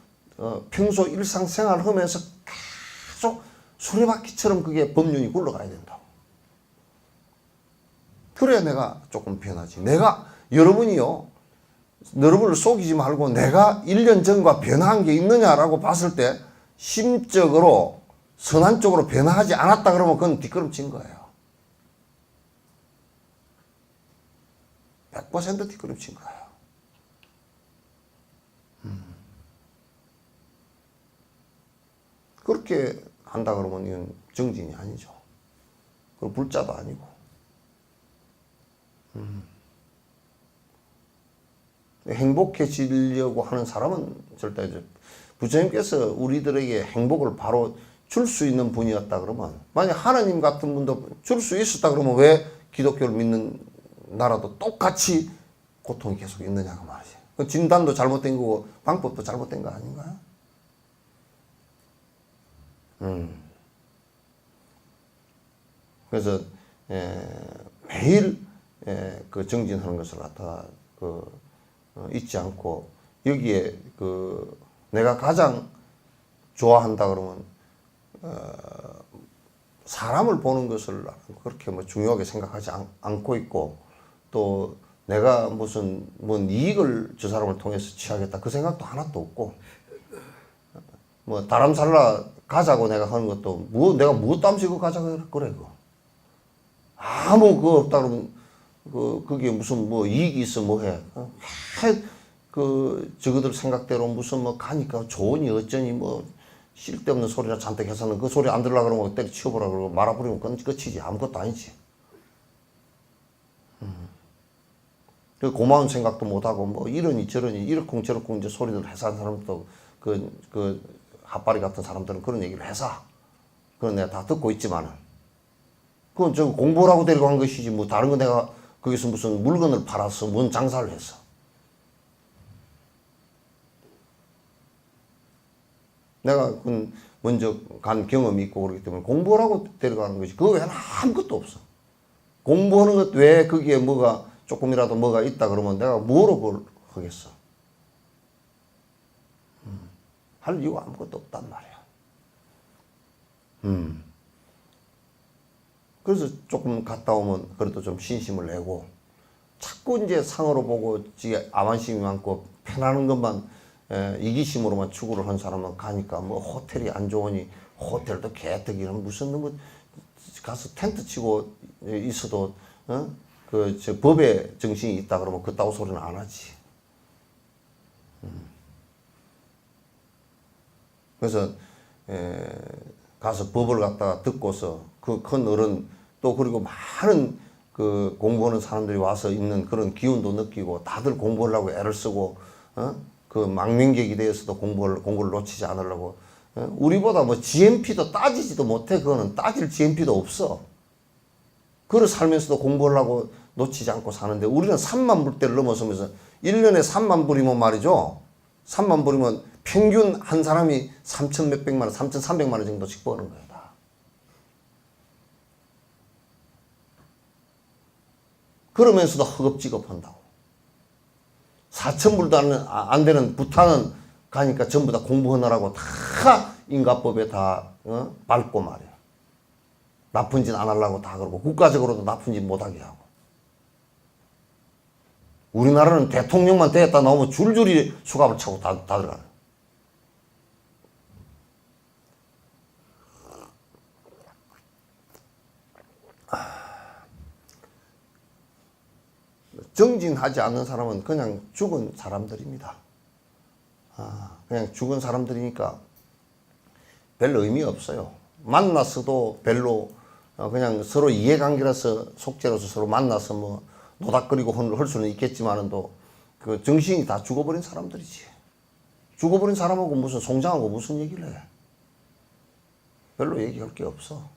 평소 일상생활을 하면서 계속 수레바퀴처럼 그게 법륜이 굴러가야 된다고. 그래야 내가 조금 변하지. 내가 여러분이요, 여러분을 속이지 말고 내가 1년 전과 변한 게 있느냐라고 봤을 때 심적으로 선한 쪽으로 변화하지 않았다 그러면 그건 뒷걸음친 거예요. 100% 뒷걸음친 거예요. 그렇게 한다 그러면 이건 정진이 아니죠. 그리고 불자도 아니고. 행복해지려고 하는 사람은 절대 이제 부처님께서 우리들에게 행복을 바로 줄 수 있는 분이었다 그러면, 만약 하나님 같은 분도 줄 수 있었다 그러면 왜 기독교를 믿는 나라도 똑같이 고통이 계속 있느냐고 말이지. 그 진단도 잘못된 거고 방법도 잘못된 거 아닌가요? 그래서 매일 그 정진하는 것을 갖다가 잊지 않고, 여기에 그 내가 가장 좋아한다 그러면 사람을 보는 것을 그렇게 뭐 중요하게 생각하지 않고 있고, 또 내가 무슨 뭔 이익을 저 사람을 통해서 취하겠다 그 생각도 하나도 없고, 뭐 다람살라 가자고 내가 하는 것도 내가 무엇 땀시고 가자고 그래 그거 아무 그거 없다 그러면 그게 무슨 뭐 이익이 있어 뭐해. 그 저거들 생각대로 무슨 뭐 가니까 좋으니 어쩌니 뭐 쓸데없는 소리나 잔뜩 해서는 그 소리 안 들으려고 그러면 때려 치워보라 그러고 말아버리면 끝이지. 아무것도 아니지. 그 고마운 생각도 못하고 뭐 이러니 저러니 이러쿵저러쿵 이제 소리들 해서 하는 사람도 그 핫바리 같은 사람들은 그런 얘기를 해서 그건 내가 다 듣고 있지만은 그건 저 공부라고 데리고 간 것이지 뭐 다른 거 내가 거기서 무슨 물건을 팔아서 뭔 장사를 했어. 내가 먼저 간 경험이 있고 그렇기 때문에 공부라고 데려가는 거지. 그거 외에는 아무것도 없어. 공부하는 것 외에 거기에 뭐가 조금이라도 뭐가 있다 그러면 내가 뭐로 그걸 하겠어. 할 이유가 아무것도 없단 말이야. 그래서 조금 갔다 오면 그래도 좀 신심을 내고, 자꾸 이제 상으로 보고 지게 아만심이 많고 편하는 것만 이기심으로만 추구를 한 사람은 가니까 뭐 호텔이 안 좋으니 호텔도 개떡이는 무슨 뭐 가서 텐트 치고 있어도 그 저 법에 정신이 있다 그러면 그따구 소리는 안 하지. 그래서 가서 법을 갖다가 듣고서 그 큰 어른 또 그리고 많은 그 공부하는 사람들이 와서 있는 그런 기운도 느끼고 다들 공부하려고 애를 쓰고 그 망명객에 대해서도 공부를 놓치지 않으려고 우리보다 뭐 GMP도 따지지도 못해. 그거는 따질 GMP도 없어. 그걸 살면서도 공부하려고 놓치지 않고 사는데 우리는 3만 불대를 넘어서면서 1년에 3만 불이면 말이죠. 3만 불이면 평균 한 사람이 3천 몇백만 원, 3,300만 원 정도씩 버는 거야. 다. 그러면서도 허겁지겁 한다고. 4,000불도 안 되는 부탄은 가니까 전부 다 공부하느라고 다 인가법에 다 밟고 말이야. 나쁜 짓 안 하려고 다 그러고 국가적으로도 나쁜 짓 못하게 하고. 우리나라는 대통령만 되었다 나오면 줄줄이 수갑을 차고 다 들어가요. 정진하지 않는 사람은 그냥 죽은 사람들입니다. 그냥 죽은 사람들이니까 별 의미 없어요. 만났어도 별로 그냥 서로 이해관계라서 속죄로서 서로 만나서 뭐 노닥거리고 할 수는 있겠지만은도 그 정신이 다 죽어버린 사람들이지. 죽어버린 사람하고 무슨 송장하고 무슨 얘기를 해. 별로 얘기할 게 없어.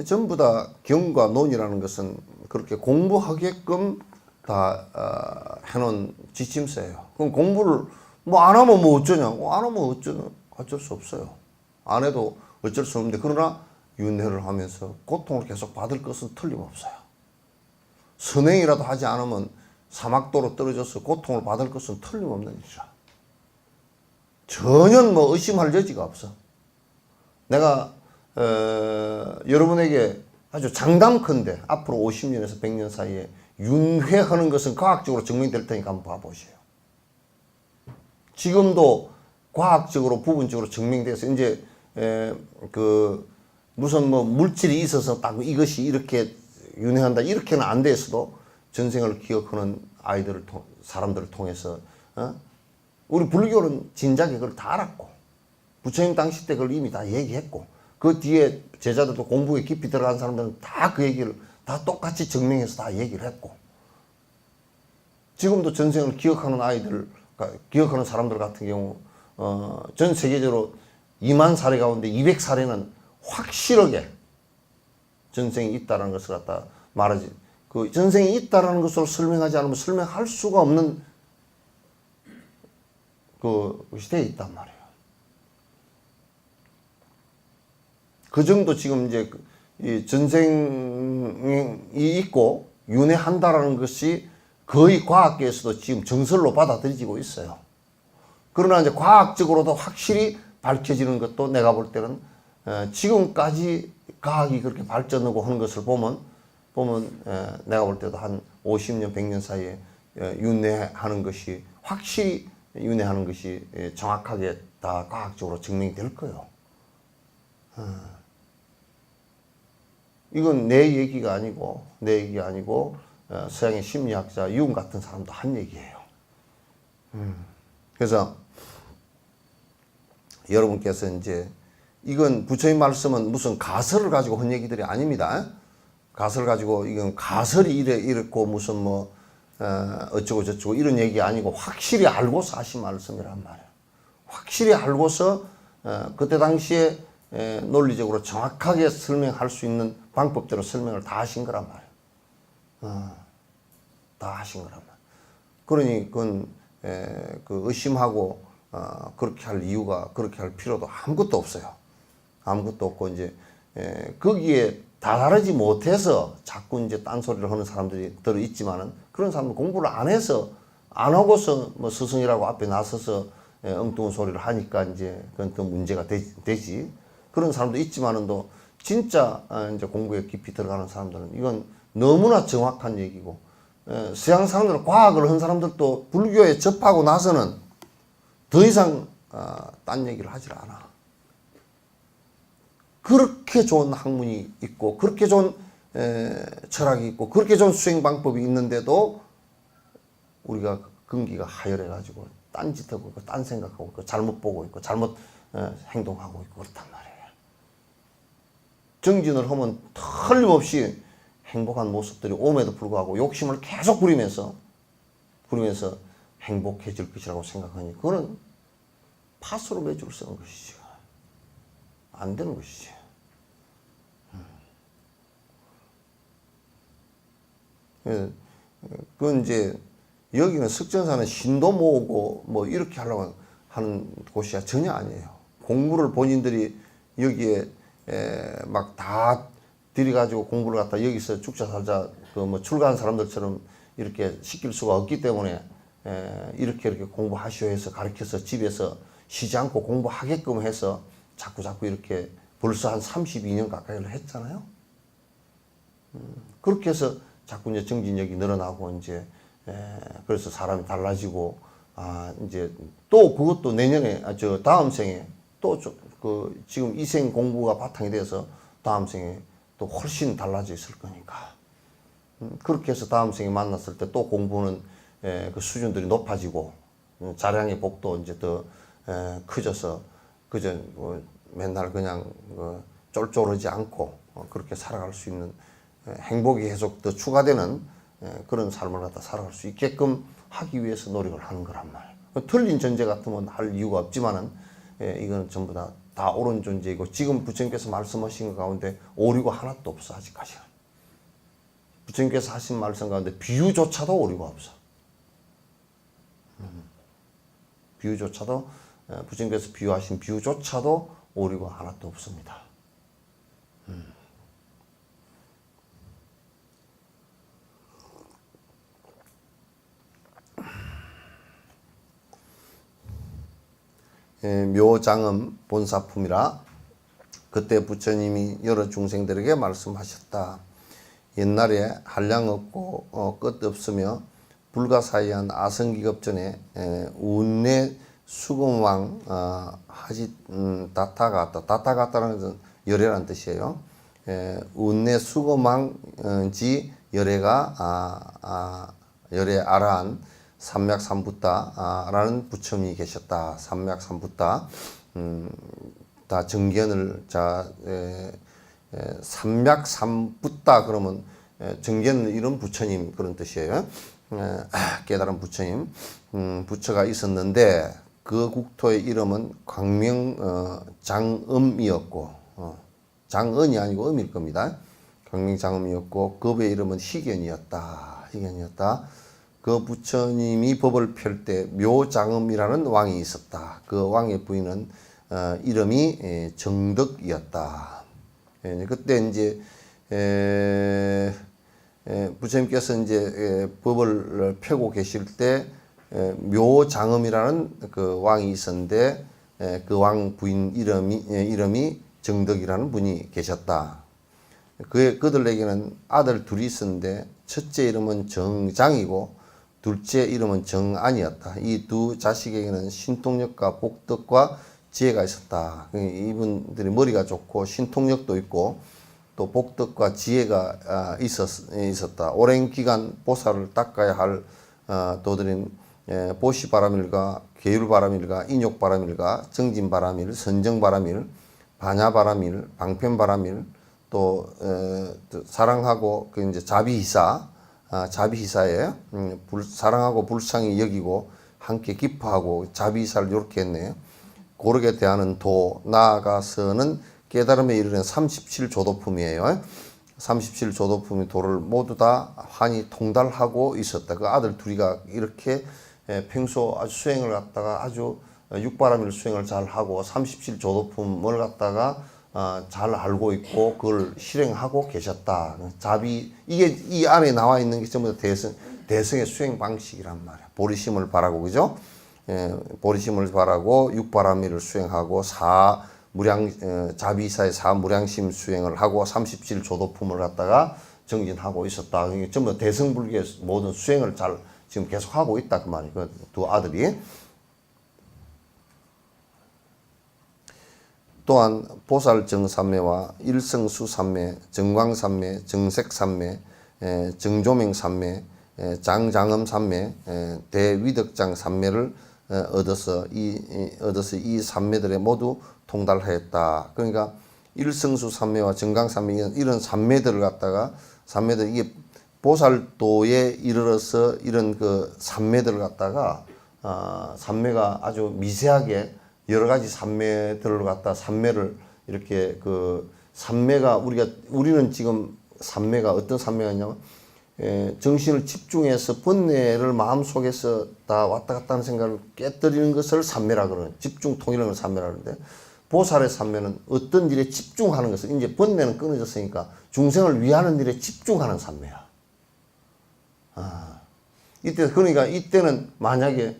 전부 다 경과 논이라는 것은 그렇게 공부하게끔 다 해놓은 지침서예요. 그럼 공부를 뭐 안 하면 뭐 어쩌냐고. 안 하면 어쩔 수 없어요. 안 해도 어쩔 수 없는데 그러나 윤회를 하면서 고통을 계속 받을 것은 틀림없어요. 선행이라도 하지 않으면 사막도로 떨어져서 고통을 받을 것은 틀림없는 일이라. 전혀 뭐 의심할 여지가 없어. 내가 여러분에게 아주 장담컨대 앞으로 50년에서 100년 사이에 윤회하는 것은 과학적으로 증명될 테니까 한번 봐보세요. 지금도 과학적으로 부분적으로 증명돼서 이제 그 무슨 뭐 물질이 있어서 딱 이것이 이렇게 윤회한다 이렇게는 안 돼서도 전생을 기억하는 사람들을 통해서 우리 불교는 진작에 그걸 다 알았고 부처님 당시 때 그걸 이미 다 얘기했고 그 뒤에 제자들도 공부에 깊이 들어간 사람들은 다 그 얘기를 다 똑같이 증명해서 다 얘기를 했고 지금도 전생을 기억하는 사람들 같은 경우 전 세계적으로 2만 사례 가운데 200사례는 확실하게 전생이 있다는 것을 갖다 말하지. 그 전생이 있다는 것으로 설명하지 않으면 설명할 수가 없는 그것이 되어 있단 말이에요. 그 정도 지금 이제 이 전생이 있고 윤회한다라는 것이 거의 과학계에서도 지금 정설로 받아들여지고 있어요. 그러나 이제 과학적으로도 확실히 밝혀지는 것도 내가 볼 때는 지금까지 과학이 그렇게 발전하고 하는 것을 보면 내가 볼 때도 한 50년, 100년 사이에 윤회하는 것이 확실히 윤회하는 것이 정확하게 다 과학적으로 증명이 될 거예요. 이건 내 얘기가 아니고 서양의 심리학자 융 같은 사람도 한 얘기예요. 그래서 여러분께서 이제 이건 부처님 말씀은 무슨 가설을 가지고 한 얘기들이 아닙니다. 가설을 가지고 이건 가설이 이렇고 무슨 뭐 어쩌고 저쩌고 이런 얘기 아니고 확실히 알고서 하신 말씀이란 말이에요. 확실히 알고서 그때 당시에 논리적으로 정확하게 설명할 수 있는 방법대로 설명을 다 하신 거란 말이에요. 다 하신 거란 말이에요. 그러니 그건 그 의심하고 그렇게 할 이유가 그렇게 할 필요도 아무것도 없어요. 아무것도 없고 이제 거기에 다다르지 못해서 자꾸 이제 딴소리를 하는 사람들이 들어 있지만은 그런 사람은 공부를 안 해서 안 하고서 뭐 스승이라고 앞에 나서서 엉뚱한 소리를 하니까 이제 그건 또 문제가 되지. 그런 사람도 있지만은도 진짜 이제 공부에 깊이 들어가는 사람들은 이건 너무나 정확한 얘기고 서양 사람들 과학을 한 사람들도 불교에 접하고 나서는 더 이상 딴 얘기를 하질 않아. 그렇게 좋은 학문이 있고 그렇게 좋은 철학이 있고 그렇게 좋은 수행 방법이 있는데도 우리가 근기가 하열해가지고 딴짓하고 있고 딴 생각하고 있고 잘못 보고 있고 잘못 행동하고 있고 그렇단 말이에요. 정진을 하면 틀림없이 행복한 모습들이 옴에도 불구하고 욕심을 계속 부리면서 행복해질 것이라고 생각하니 그거는 팥으로 매주를 쓰는 것이지. 안 되는 것이지. 그건 이제 여기는 석전사는 신도 모으고 뭐 이렇게 하려고 하는 곳이 전혀 아니에요. 공부를 본인들이 여기에 막 다 들여가지고 공부를 갖다 여기서 죽자 살자 그 뭐 출가한 사람들처럼 이렇게 시킬 수가 없기 때문에 이렇게 공부하시오 해서 가르쳐서 집에서 쉬지 않고 공부하게끔 해서 자꾸 이렇게 벌써 한 32년 가까이를 했잖아요. 그렇게 해서 자꾸 이제 정진력이 늘어나고 이제 그래서 사람이 달라지고 이제 또 그것도 내년에 저 다음 생에 또 그 지금 이 생 공부가 바탕이 돼서 다음 생에 또 훨씬 달라져 있을 거니까 그렇게 해서 다음 생에 만났을 때 또 공부는 그 수준들이 높아지고 자량의 복도 이제 더 커져서 그저 맨날 그냥 쫄쫄하지 않고 그렇게 살아갈 수 있는 행복이 계속 더 추가되는 그런 삶을 갖다 살아갈 수 있게끔 하기 위해서 노력을 하는 거란 말이에요. 틀린 전제 같으면 할 이유가 없지만은 이거는 전부 다 옳은 존재이고 지금 부처님께서 말씀하신 것 가운데 오류가 하나도 없어 아직까지는. 부처님께서 하신 말씀 가운데 비유조차도 오류가 없어. 비유조차도 부처님께서 비유하신 비유조차도 오류가 하나도 없습니다. 묘장음 본사품이라 그때 부처님이 여러 중생들에게 말씀하셨다. 옛날에 한량 없고 끝 없으며 불가사의한 아성기급전에 운내 수금왕 하지 다타가타 다타가타라는 것은 열애라는 뜻이에요. 운내 수금왕지 열애가 열애 아라한 삼맥삼붓다라는 부처님이 계셨다. 삼맥삼붓다 다 정견을 삼맥삼붓다 그러면 정견을 이룬 부처님 그런 뜻이에요. 깨달은 부처님 부처가 있었는데 그 국토의 이름은 광명 장음이었고 장은이 아니고 음일 겁니다. 광명 장음이었고 급의 이름은 희견이었다. 그 부처님이 법을 펼 때 묘장음이라는 왕이 있었다. 그 왕의 부인은 이름이 정덕이었다. 그때 이제 부처님께서 이제 법을 펴고 계실 때 묘장음이라는 그 왕이 있었는데 그 왕 부인 이름이 정덕이라는 분이 계셨다. 그들에게는 아들 둘이 있었는데 첫째 이름은 정장이고 둘째 이름은 정안이었다. 이 두 자식에게는 신통력과 복덕과 지혜가 있었다. 이분들이 머리가 좋고 신통력도 있고 또 복덕과 지혜가 있었다. 오랜 기간 보살을 닦아야 할 도들인 보시바람일과 계율바람일과 인욕바람일과 정진바람일, 선정바람일, 반야바람일, 방편바람일 또 사랑하고 그 이제 자비희사예요. 사랑하고 불쌍히 여기고 함께 기뻐하고 자비희사를 이렇게 했네요. 고르게 대하는 도 나아가서는 깨달음에 이르는 37조도품이에요. 37조도품의 도를 모두 다 환히 통달하고 있었다. 그 아들 둘이가 이렇게 평소 아주 수행을 갖다가 아주 육바라밀 수행을 잘 하고 37조도품을 갖다가 잘 알고 있고 그걸 실행하고 계셨다. 자비 이게 이 안에 나와 있는 게 전부 다 대성의 수행 방식이란 말이야. 보리심을 바라고 그죠? 보리심을 바라고 육바라밀을 수행하고 자비사의 사무량심 수행을 하고 37조도품을 갖다가 정진하고 있었다. 이게 전부 다 대성불교의 모든 수행을 잘 지금 계속 하고 있다 그 말이에요. 그 두 아들이. 또한 보살정삼매와 일성수삼매, 정광삼매, 정색삼매, 정조명삼매, 장장음삼매, 대위덕장삼매를 얻어서 이 삼매들에 모두 통달하였다. 그러니까 일성수삼매와 정광삼매 이런 삼매들을 갖다가 삼매들 이게 보살도에 이르러서 이런 그 삼매들을 갖다가 삼매가 아주 미세하게 여러 가지 삼매들을 갖다 삼매를 이렇게 그 삼매가 우리는 지금 삼매가 어떤 삼매가 있냐면 정신을 집중해서 번뇌를 마음속에서 다 왔다 갔다 하는 생각을 깨뜨리는 것을 삼매라 그러는 집중 통일하는 걸 삼매라 그러는데 보살의 산매는 어떤 일에 집중하는 것을, 이제 번뇌는 끊어졌으니까 중생을 위하는 일에 집중하는 산매야. 이때, 그러니까 이때는 만약에,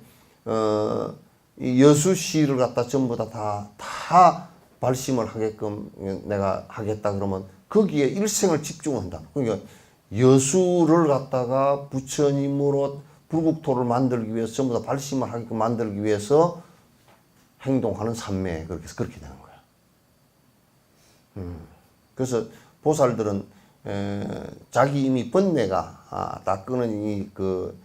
이 여수시를 갖다 전부 다 발심을 하게끔 내가 하겠다 그러면 거기에 일생을 집중한다. 그러니까 여수를 갖다가 부처님으로 불국토를 만들기 위해서 전부 다 발심을 하게끔 만들기 위해서 행동하는 산매, 그렇게 되는 거야. 그래서 보살들은 자기 이미 번뇌가 다 끊어진 그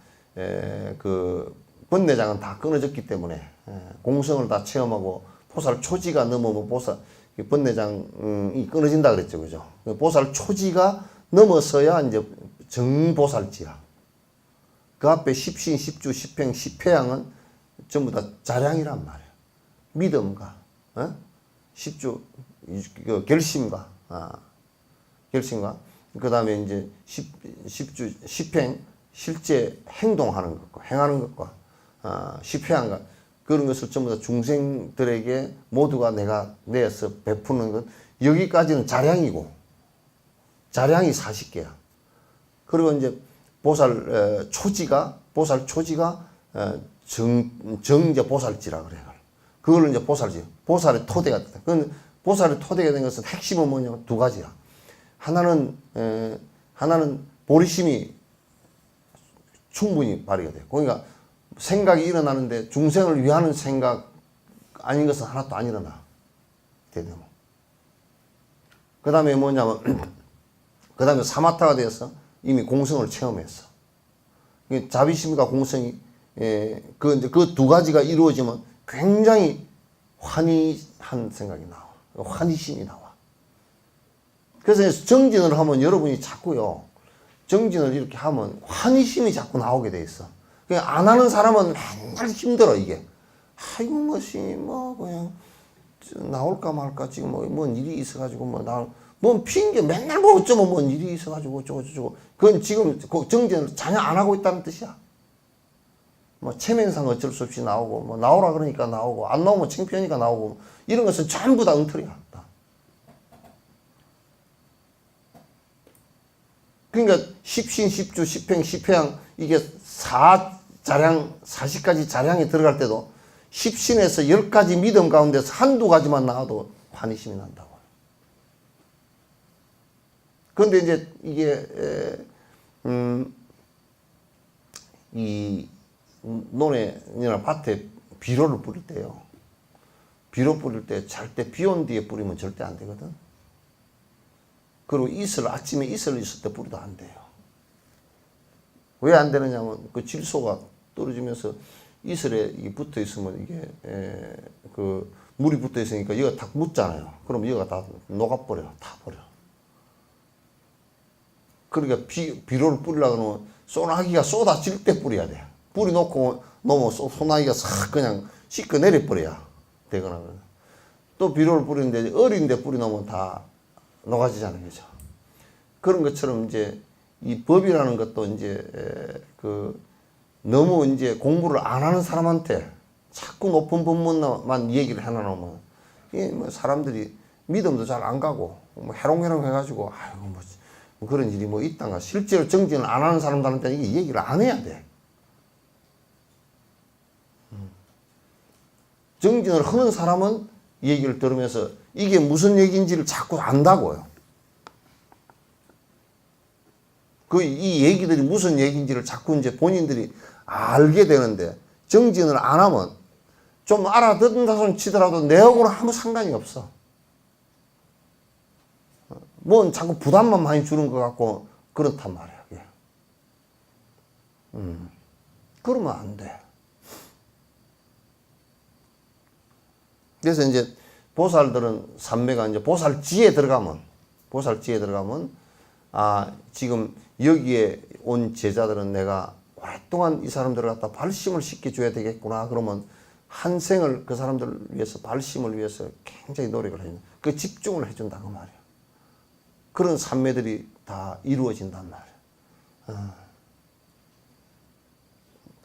번뇌장은 다 끊어졌기 때문에 공성을 다 체험하고 보살 초지가 넘으면 보살 번뇌장이 끊어진다 그랬죠, 그죠? 보살 초지가 넘어서야 이제 정보살지야. 그 앞에 십신, 십주, 십행, 십회양은 전부 다 자량이란 말이야. 믿음과 십주 결심과 그 다음에 이제 십주 십행 실제 행동하는 것과 행하는 것과 십회양과 그런 것을 전부 다 중생들에게 모두가 내가 내어서 베푸는 것, 여기까지는 자량이고 자량이 40개야. 그리고 이제 보살 초지가 정제 보살지라 그래. 그걸 이제 보살지, 보살의 토대가 됐다. 그건 보살의 토대가 된 것은 핵심은 뭐냐면 두 가지야. 하나는 보리심이 충분히 발휘가 돼요. 그러니까 생각이 일어나는데 중생을 위하는 생각 아닌 것은 하나도 안 일어나. 그 다음에 뭐냐면, 그 다음에 사마타가 되어서 이미 공성을 체험했어. 자비심과 공성이, 그 두 가지가 이루어지면 굉장히 환희한 생각이 나와. 환희심이 나와. 그래서 정진을 하면 여러분이 자꾸요, 정진을 이렇게 하면 환희심이 자꾸 나오게 돼 있어. 그냥 안 하는 사람은 맨날 힘들어, 이게. 아이고, 그냥, 나올까 말까, 지금 뭔 일이 있어가지고, 뭔 핑계, 맨날 어쩌면 뭔 일이 있어가지고, 어쩌고. 그건 지금 정진을 전혀 안 하고 있다는 뜻이야. 체면상 어쩔 수 없이 나오고, 나오라 그러니까 나오고, 안 나오면 창피하니까 나오고, 이런 것은 전부 다 엉터리야. 그러니까 십신, 십주, 십행, 십회양 이게 40가지 자량이 들어갈 때도 십신에서 10가지 믿음 가운데서 한두 가지만 나와도 환희심이 난다고. 그런데 이제 이게 이 논에나 밭에 비료를 뿌릴 때요. 비료 뿌릴 때 절대 비 온 뒤에 뿌리면 절대 안 되거든. 그리고 아침에 이슬 있을 때 뿌려도 안 돼요. 왜 안 되느냐면 그 질소가 떨어지면서 이슬에 붙어 있으면 이게 그 물이 붙어 있으니까 이거 딱 묻잖아요. 그럼 이거가 다 녹아버려, 다 버려. 그러니까 비료를 뿌리려고 하면 소나기가 쏟아질 때 뿌려야 돼. 뿌리 놓고 놓으면 소나기가 싹 그냥 씻고 내려버려야 되거나. 또 비료를 뿌리는데 어린데 뿌리 놓으면 다 녹아지잖아요, 그죠? 그런 것처럼 이제 이 법이라는 것도 이제 너무 이제 공부를 안 하는 사람한테 자꾸 높은 법문만 얘기를 해놔놓으면 이 사람들이 믿음도 잘 안 가고 해롱해롱 해가지고 아이고 그런 일이 있단가. 실제로 정진을 안 하는 사람들한테 이게 얘기를 안 해야 돼. 정진을 하는 사람은 얘기를 들으면서 이게 무슨 얘기인지를 자꾸 안다고요. 이 얘기들이 무슨 얘기인지를 자꾸 이제 본인들이 알게 되는데, 정진을 안 하면 좀 알아듣는다 손 치더라도 내하고는 아무 상관이 없어. 뭔 자꾸 부담만 많이 주는 것 같고 그렇단 말이야. 그러면 안 돼. 그래서 이제 보살들은 산매가 이제 보살지에 들어가면 지금 여기에 온 제자들은 내가 오랫동안 이 사람들을 갖다 발심을 시켜줘야 되겠구나. 그러면 한 생을 그 사람들을 위해서, 발심을 위해서 굉장히 노력을 해요. 그 집중을 해준다 그 말이야. 그런 산매들이 다 이루어진단 말이야.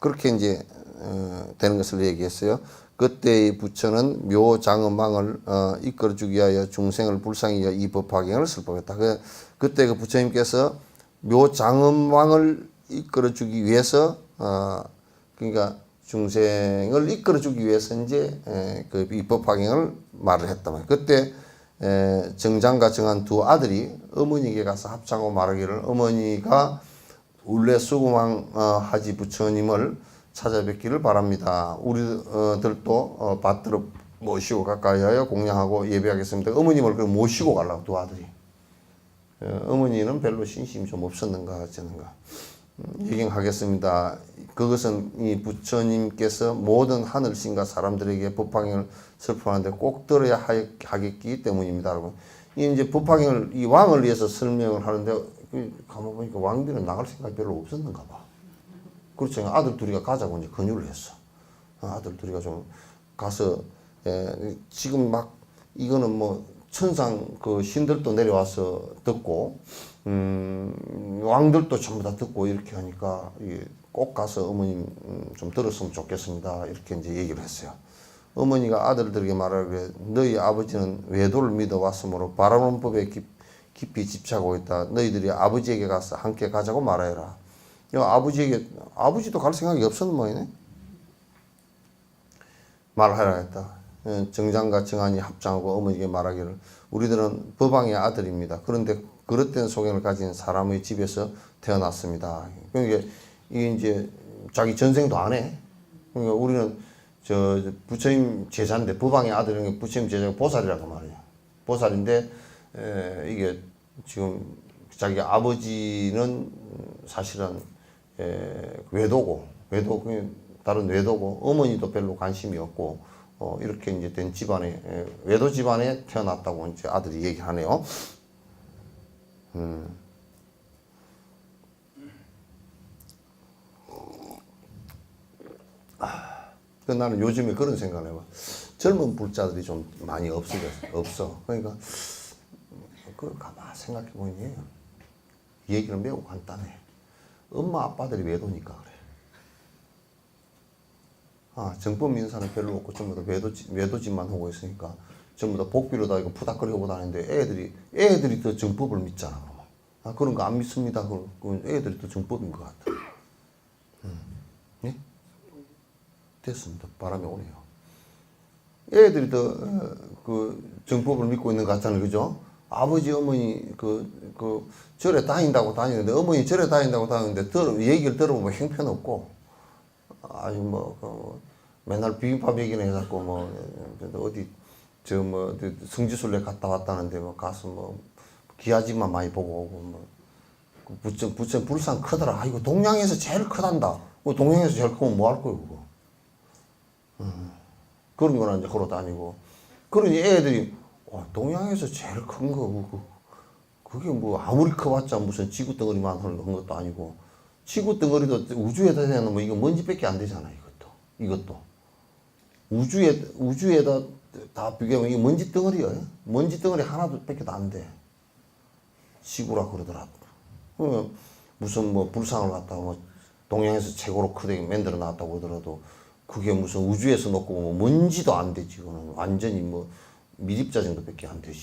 그렇게 이제 되는 것을 얘기했어요. 그때의 부처는 묘장엄망을 이끌어주기 위하여 중생을 불쌍히 여겨 이 법화경을 설법했다. 그때 그 부처님께서 묘장엄망을 이끌어주기 위해서 그러니까 중생을 이끌어주기 위해서 이제 그 이 법화경을 말을 했단 말이에요. 그때 정장과 정한 두 아들이 어머니에게 가서 합창하고 말하기를 어머니가 울레 수구망 하지 부처님을 찾아뵙기를 바랍니다. 우리들도 받들어 모시고 가까이 하여 공양하고 예배하겠습니다. 어머님을 모시고 가려고 두 아들이. 어머니는 별로 신심이 좀 없었는가 어쩌는가. 얘기하겠습니다. 그것은 이 부처님께서 모든 하늘신과 사람들에게 법화경을 설법하는데 꼭 들어야 하겠기 때문입니다. 이 이제 법화경을 이 왕을 위해서 설명을 하는데 가만 보니까 왕비는 나갈 생각이 별로 없었는가 봐. 그렇죠. 아들 둘이가 가자고 이제 권유를 했어. 아들 둘이가 좀 가서 지금 막 이거는 뭐 천상 그 신들도 내려와서 듣고 왕들도 전부 다 듣고 이렇게 하니까 꼭 가서 어머님 좀 들었으면 좋겠습니다. 이렇게 이제 얘기를 했어요. 어머니가 아들들에게 말하기를 너희 아버지는 외도를 믿어왔으므로 바라는 법에 깊이 집착하고 있다. 너희들이 아버지에게 가서 함께 가자고 말하여라. 아버지도 갈 생각이 없었는 모양이네. 말하라 했다. 정장과 정한이 합장하고 어머니에게 말하기를 우리들은 법왕의 아들입니다. 그런데 그릇된 소견을 가진 사람의 집에서 태어났습니다. 그러니까 이게 이제 자기 전생도 안 해. 그러니까 우리는 저 부처님 제자인데 법왕의 아들은 부처님 제자가 보살이라고 말이에요. 보살인데 이게 지금 자기 아버지는 사실은 외도고 다른 외도고 어머니도 별로 관심이 없고 이렇게 이제 된 집안에 외도 집안에 태어났다고 이제 아들이 얘기하네요. 나는 요즘에 그런 생각을 해봐. 젊은 불자들이 좀 많이 없어. 그러니까 그걸 가만 생각해 보니 이 얘기는 매우 간단해. 엄마 아빠들이 외도니까 그래. 정법 믿는 사람 별로 없고 전부 다 외도짓만 하고 있으니까 전부 다 복비로 다 이거 푸닥거리고 다니는데 애들이 더 정법을 믿잖아. 그런 거 안 믿습니다. 그건 애들이 더 정법인 것 같아. 예? 됐습니다. 바람이 오네요. 애들이 더 그 정법을 믿고 있는 것 같잖아요. 그죠? 아버지 어머니 절에 다닌다고 다니는데 어머니 절에 다닌다고 다니는데 얘기를 들어보면 형편없고 아니 맨날 비빔밥 얘기는 해갖고 어디 성지순례 갔다 왔다는데 가서 기아집만 많이 보고 오고 부천 불산 크더라. 이거 동양에서 제일 크단다. 동양에서 제일 크면 뭐 할 거예요 그거. 그런 거나 이제 걸어 다니고 그러니 애들이 동양에서 제일 큰 거 그게 뭐 아무리 커봤자 무슨 지구 덩어리만 한 것도 아니고 지구 덩어리도 우주에다 대놓으면 이거 먼지밖에 안 되잖아. 이것도 우주에다 다 비교하면 이게 먼지 덩어리야. 먼지 덩어리 하나도 밖에 안 돼. 지구라 그러더라고. 무슨 불상을 갖다가 동양에서 최고로 크게 만들어 놨다고 하더라도 그게 무슨 우주에서 놓고 먼지도 안 되지. 그거는 완전히 미립자 정도밖에 안 되지.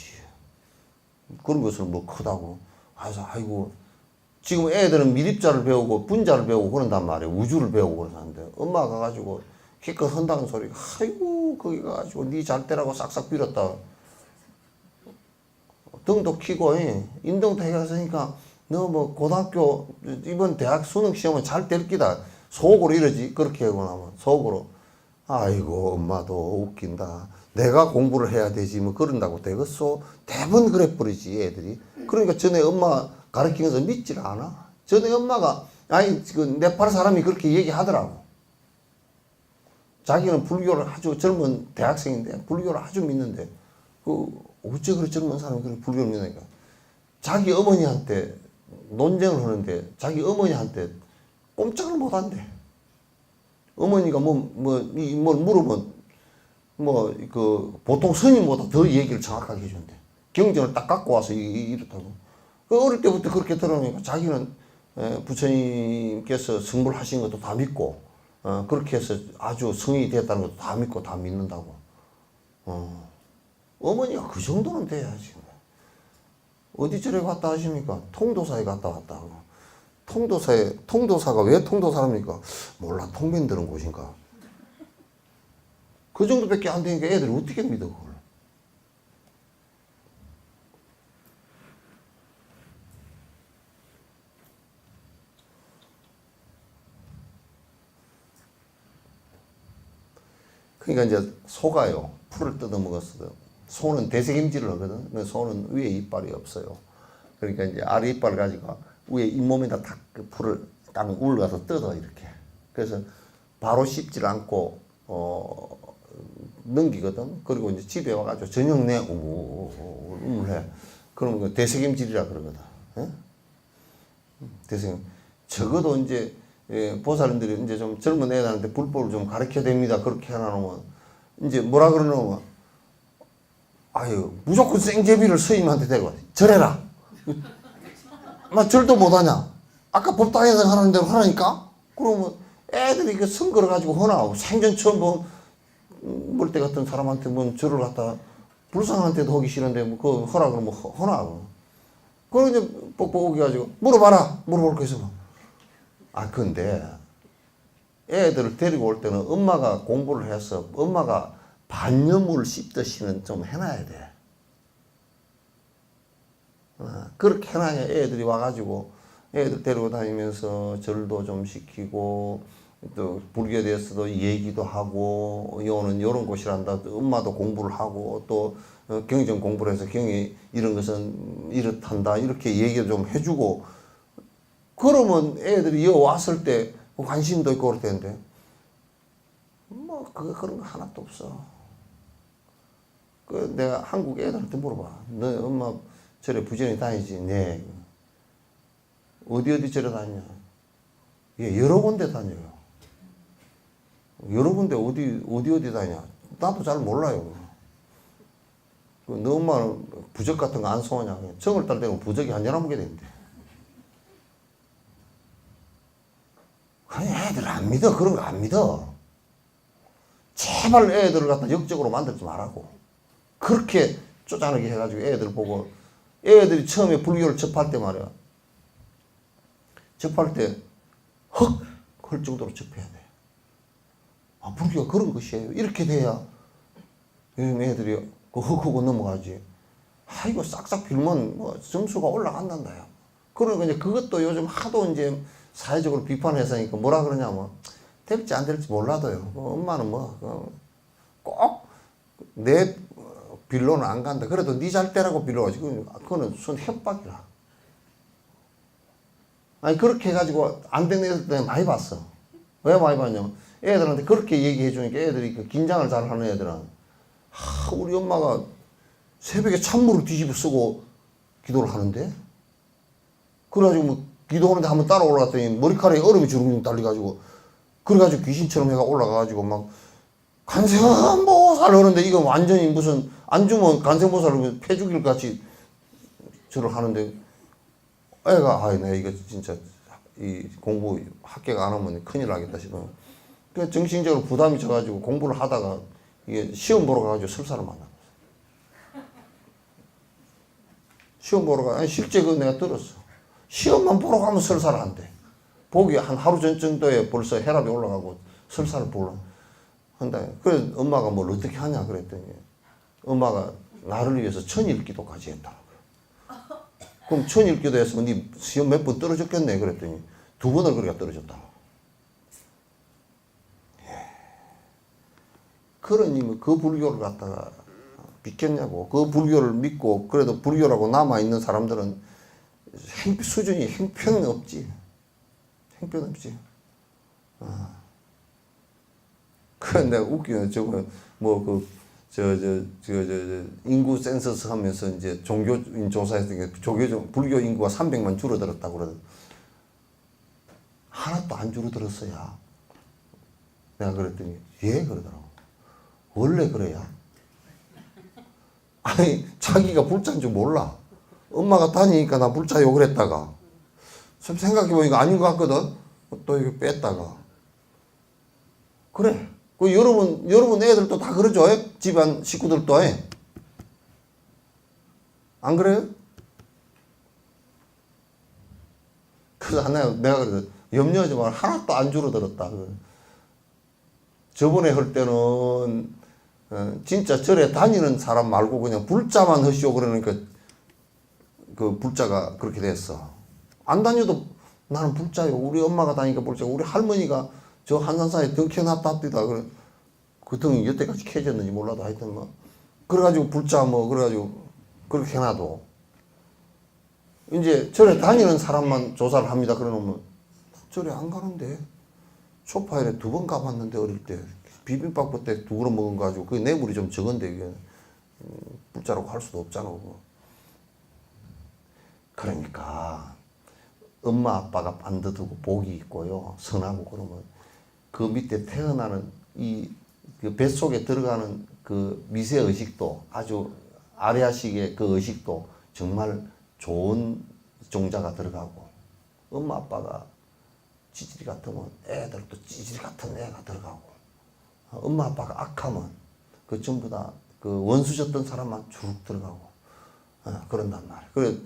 그런 것을 크다고. 그래서 아이고 지금 애들은 미립자를 배우고 분자를 배우고 그런단 말이에요. 우주를 배우고 그러는데 엄마가 가가지고 기껏 한다는 소리가 아이고 거기 가가지고 네 잘 때라고 싹싹 빌었다. 등도 키고 인등도 해갔으니까 너 고등학교 이번 대학 수능 시험은 잘 될 기다. 속으로 이러지. 그렇게 하고 나면 속으로 아이고 엄마도 웃긴다. 내가 공부를 해야 되지 그런다고 되겠소. 대부분 그래 버리지 애들이. 그러니까 전에 엄마 가르치는 것을 믿질 않아. 전에 엄마가 네팔 사람이 그렇게 얘기하더라고. 자기는 불교를 아주 젊은 대학생인데 불교를 아주 믿는데 어째 그렇게 젊은 사람이 그렇게 불교를 믿으니까 자기 어머니한테 논쟁을 하는데 자기 어머니한테 꼼짝을 못 한대. 어머니가 뭘 물으면 보통 스님보다 더 얘기를 정확하게 해준대. 경전을 딱 갖고 와서 이렇다고. 어릴 때부터 그렇게 들어오니까 자기는 부처님께서 성불하신 것도 다 믿고 그렇게 해서 아주 성인이 됐다는 것도 다 믿고 다 믿는다고. 어머니가 그 정도는 돼야지. 어디 절에 갔다 하십니까? 통도사에 갔다 왔다 하고. 통도사가 왜 통도사랍니까? 몰라, 통변 드는 곳인가? 그 정도밖에 안 되니까 애들이 어떻게 믿어, 그걸. 그러니까 이제 소가요, 풀을 뜯어 먹었어도 소는 대책임질을 하거든. 근데 소는 위에 이빨이 없어요. 그러니까 이제 아래 이빨을 가지고 위에 잇몸에다 딱 그 풀을 딱 울가서 뜯어 이렇게. 그래서 바로 씹질 않고 넘기거든. 그리고 이제 집에 와가지고 저녁 내 우물해. 그러면 그 대책임질이라 그러거든. 예? 대책임. 적어도 이제 보살님들이 이제 좀 젊은 애들한테 불법을 좀 가르쳐야 됩니다. 그렇게 해놔놓으면 이제 뭐라 그러냐면 아유 무조건 생제비를 스님한테 데려와 절해라. 막 절도 못하냐? 아까 법당에서 하는 대로 하라니까? 그러면 애들이 그 선거를 가지고 허나 생전 처음 본 멀대 같은 사람한테 뭔 절을 갖다 불쌍한테도 하기 싫은데 뭐 그 허라 그러면 허나. 그럼 이제 뻑뻑 오겨가지고 물어봐라. 물어볼 거 있으면. 근데 애들을 데리고 올 때는 엄마가 공부를 해서 엄마가 반려물 씹듯이는 좀 해놔야 돼. 그렇게 해놔야 애들이 와가지고 애들 데리고 다니면서 절도 좀 시키고 또 불교에 대해서도 얘기도 하고 요는 요런 곳이란다. 엄마도 공부를 하고 또 경전 공부를 해서 경이 이런 것은 이렇단다. 이렇게 얘기를 좀 해주고 그러면 애들이 여 왔을 때 관심도 있고 그럴 텐데 뭐 그런 거 하나도 없어. 내가 한국 애들한테 물어봐. 너 엄마 절에 부지런히 다니지? 네. 어디 절에 다니냐? 예, 여러 군데 다녀요. 여러 군데 어디 다니냐? 나도 잘 몰라요. 너 엄마는 부적 같은 거 안 송하냐? 정을 딸 때는 부적이 한 11개 되는데. 아니, 애들 안 믿어. 그런 거 안 믿어. 제발 애들을 갖다 역적으로 만들지 말라고. 그렇게 쪼잔하게 해가지고 애들 보고, 애들이 처음에 불교를 접할 때 말이야. 접할 때, 할 정도로 접해야 돼. 불교가 그런 것이에요. 이렇게 돼야, 요즘 애들이 헉하고 넘어가지. 이거 싹싹 빌면 뭐 점수가 올라간단다요. 그러니까 이제 그것도 요즘 하도 이제 사회적으로 비판해서니까 뭐라 그러냐면, 될지 안 될지 몰라도요. 엄마는 꼭 내 빌로는 안 간다. 그래도 네 잘 때라고 빌려가지. 그거는 순 협박이라. 아니, 그렇게 해가지고 안 되는 애들 때문에 많이 봤어. 왜 많이 봤냐면, 애들한테 그렇게 얘기해 주니까 애들이 그 긴장을 잘 하는 애들은, 우리 엄마가 새벽에 찬물을 뒤집어 쓰고 기도를 하는데? 그래가지고 뭐 기도하는데 한번 따라 올라갔더니 머리카락에 얼음이 주름주름 달려가지고, 그래가지고 귀신처럼 해가 올라가가지고 막 간세음보살 하는데 이거 완전히 무슨 안 주면 간세음보살을 패 죽일 같이 저를 하는데 애가 내가 이거 진짜 이 공부 합격 안 하면 큰일 나겠다 싶어요. 그 정신적으로 부담이 져가지고 공부를 하다가 이게 시험 보러 가가지고 설사를 만났어. 시험 보러 아니 실제 그거 내가 들었어. 시험만 보러 가면 설사를 한대. 보기 한 하루 전 정도에 벌써 혈압이 올라가고 설사를 보러 한다. 그래서 엄마가 뭘 어떻게 하냐 그랬더니 엄마가 나를 위해서 천일기도까지 했다고요. 그럼 천일기도 했으면 네 시험 몇 번 떨어졌겠네 그랬더니 2번을 그렇게 떨어졌다. 그러니 그 불교를 갖다가 믿겠냐고. 그 불교를 믿고 그래도 불교라고 남아있는 사람들은 수준이 형편없지. 형편없지. 그래 내가 웃기네. 저거 인구 센서스 하면서 이제 종교인 조사했던 게 불교 인구가 300만 줄어들었다고 그러더라고. 하나도 안 줄어들었어야. 내가 그랬더니 예 그러더라고. 원래 그래야. 아니 자기가 불자인 줄 몰라. 엄마가 다니니까 나 불자 욕을 했다가 좀 생각해보니까 아닌 것 같거든. 또 이거 뺐다가 그래. 그 여러분 애들도 다 그러죠? 집안 식구들도 해. 안 그래요? 그래서 내가 그래서 염려하지 마. 하나도 안 줄어들었다. 저번에 할 때는 진짜 절에 다니는 사람 말고 그냥 불자만 하시오 그러니까 그 불자가 그렇게 됐어. 안 다녀도 나는 불자요. 우리 엄마가 다니니까 불자고 우리 할머니가 저 한산사에 등 켜놨다 합디다. 그래. 그 등이 여태까지 켜졌는지 몰라도 하여튼 뭐 그래가지고 불자 뭐 그래가지고 그렇게 해놔도 이제 절에 다니는 사람만 조사를 합니다. 그러면 절에 안 가는데 초파일에 2번 가봤는데 어릴 때 비빔밥 그때 2그릇 먹은 거 가지고 그 뇌물이 좀 적은데 이게 불자라고 할 수도 없잖아. 그거. 그러니까 엄마 아빠가 반듯하고 복이 있고요 선하고 그러면 그 밑에 태어나는 그 뱃속에 들어가는 그 미세 의식도 아주 아래아식의 그 의식도 정말 좋은 종자가 들어가고 엄마 아빠가 찌질이 같으면 애들도 찌질이 같은 애가 들어가고 엄마 아빠가 악하면 그 전부 다 그 원수졌던 사람만 쭉 들어가고 그런단 말이에요. 그래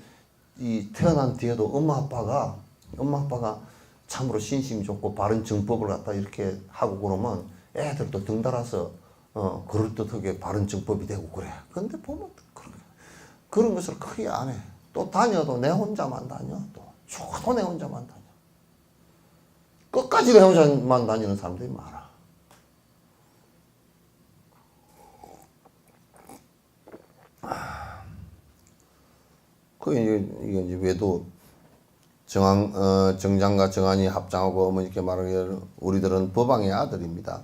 이 태어난 뒤에도 엄마 아빠가 참으로 신심이 좋고 바른 정법을 갖다 이렇게 하고 그러면 애들도 덩달아서 그럴듯하게 바른 정법이 되고 그래. 근데 보면 그런 것을 크게 안 해. 또 다녀도 내 혼자만 다녀. 또 죽어도 내 혼자만 다녀. 끝까지 내 혼자만 다니는 사람들이 많아. 이게 이제 외도 정장과 정한이 합장하고 어머니께 말하기를 우리들은 법왕의 아들입니다.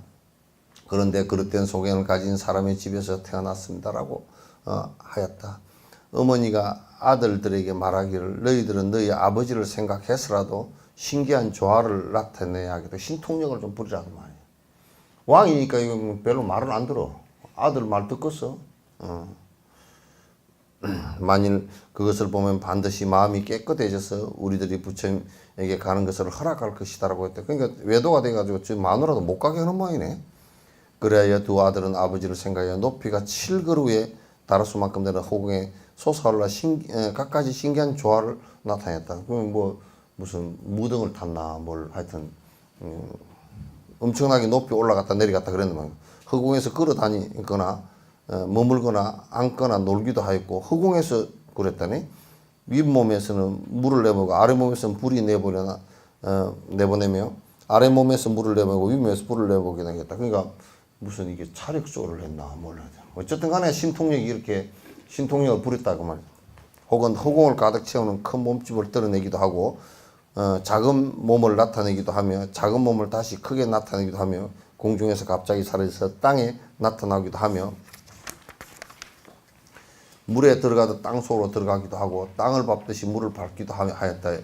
그런데 그릇된 소견을 가진 사람의 집에서 태어났습니다라고 하였다. 어머니가 아들들에게 말하기를 너희들은 너희 아버지를 생각해서라도 신기한 조화를 나타내야 하겠다. 신통력을 좀 부리라는 말이야. 왕이니까 이거 별로 말을 안 들어. 아들 말 듣겠어. 만일 그것을 보면 반드시 마음이 깨끗해져서 우리들이 부처님에게 가는 것을 허락할 것이다라고 했대. 그러니까 외도가 돼가지고 지금 마누라도 못 가게 하는 모양이네. 그래야 두 아들은 아버지를 생각하여 높이가 7그루에 달할 수만큼 되는 호공에 솟아올라 갖가지 신기한 조화를 나타냈다. 그럼 뭐 무슨 무등을 탔나 뭘 하여튼 엄청나게 높이 올라갔다 내려갔다 그랬는데 허공에서 걸어다니거나 머물거나 앉거나 놀기도 하였고 허공에서 그랬다니 윗몸에서는 물을 내보고 아랫몸에서는 불이 내보내며 아랫몸에서 물을 내보고 윗몸에서 불을 내보게 되겠다. 그러니까 무슨 이게 차력조를 했나 몰라요. 어쨌든 간에 신통력이 이렇게 신통력을 부렸다고 말이야. 혹은 허공을 가득 채우는 큰 몸집을 드러내기도 하고 작은 몸을 나타내기도 하며 작은 몸을 다시 크게 나타내기도 하며 공중에서 갑자기 사라져서 땅에 나타나기도 하며 물에 들어가도 땅 속으로 들어가기도 하고 땅을 밟듯이 물을 밟기도 하였다.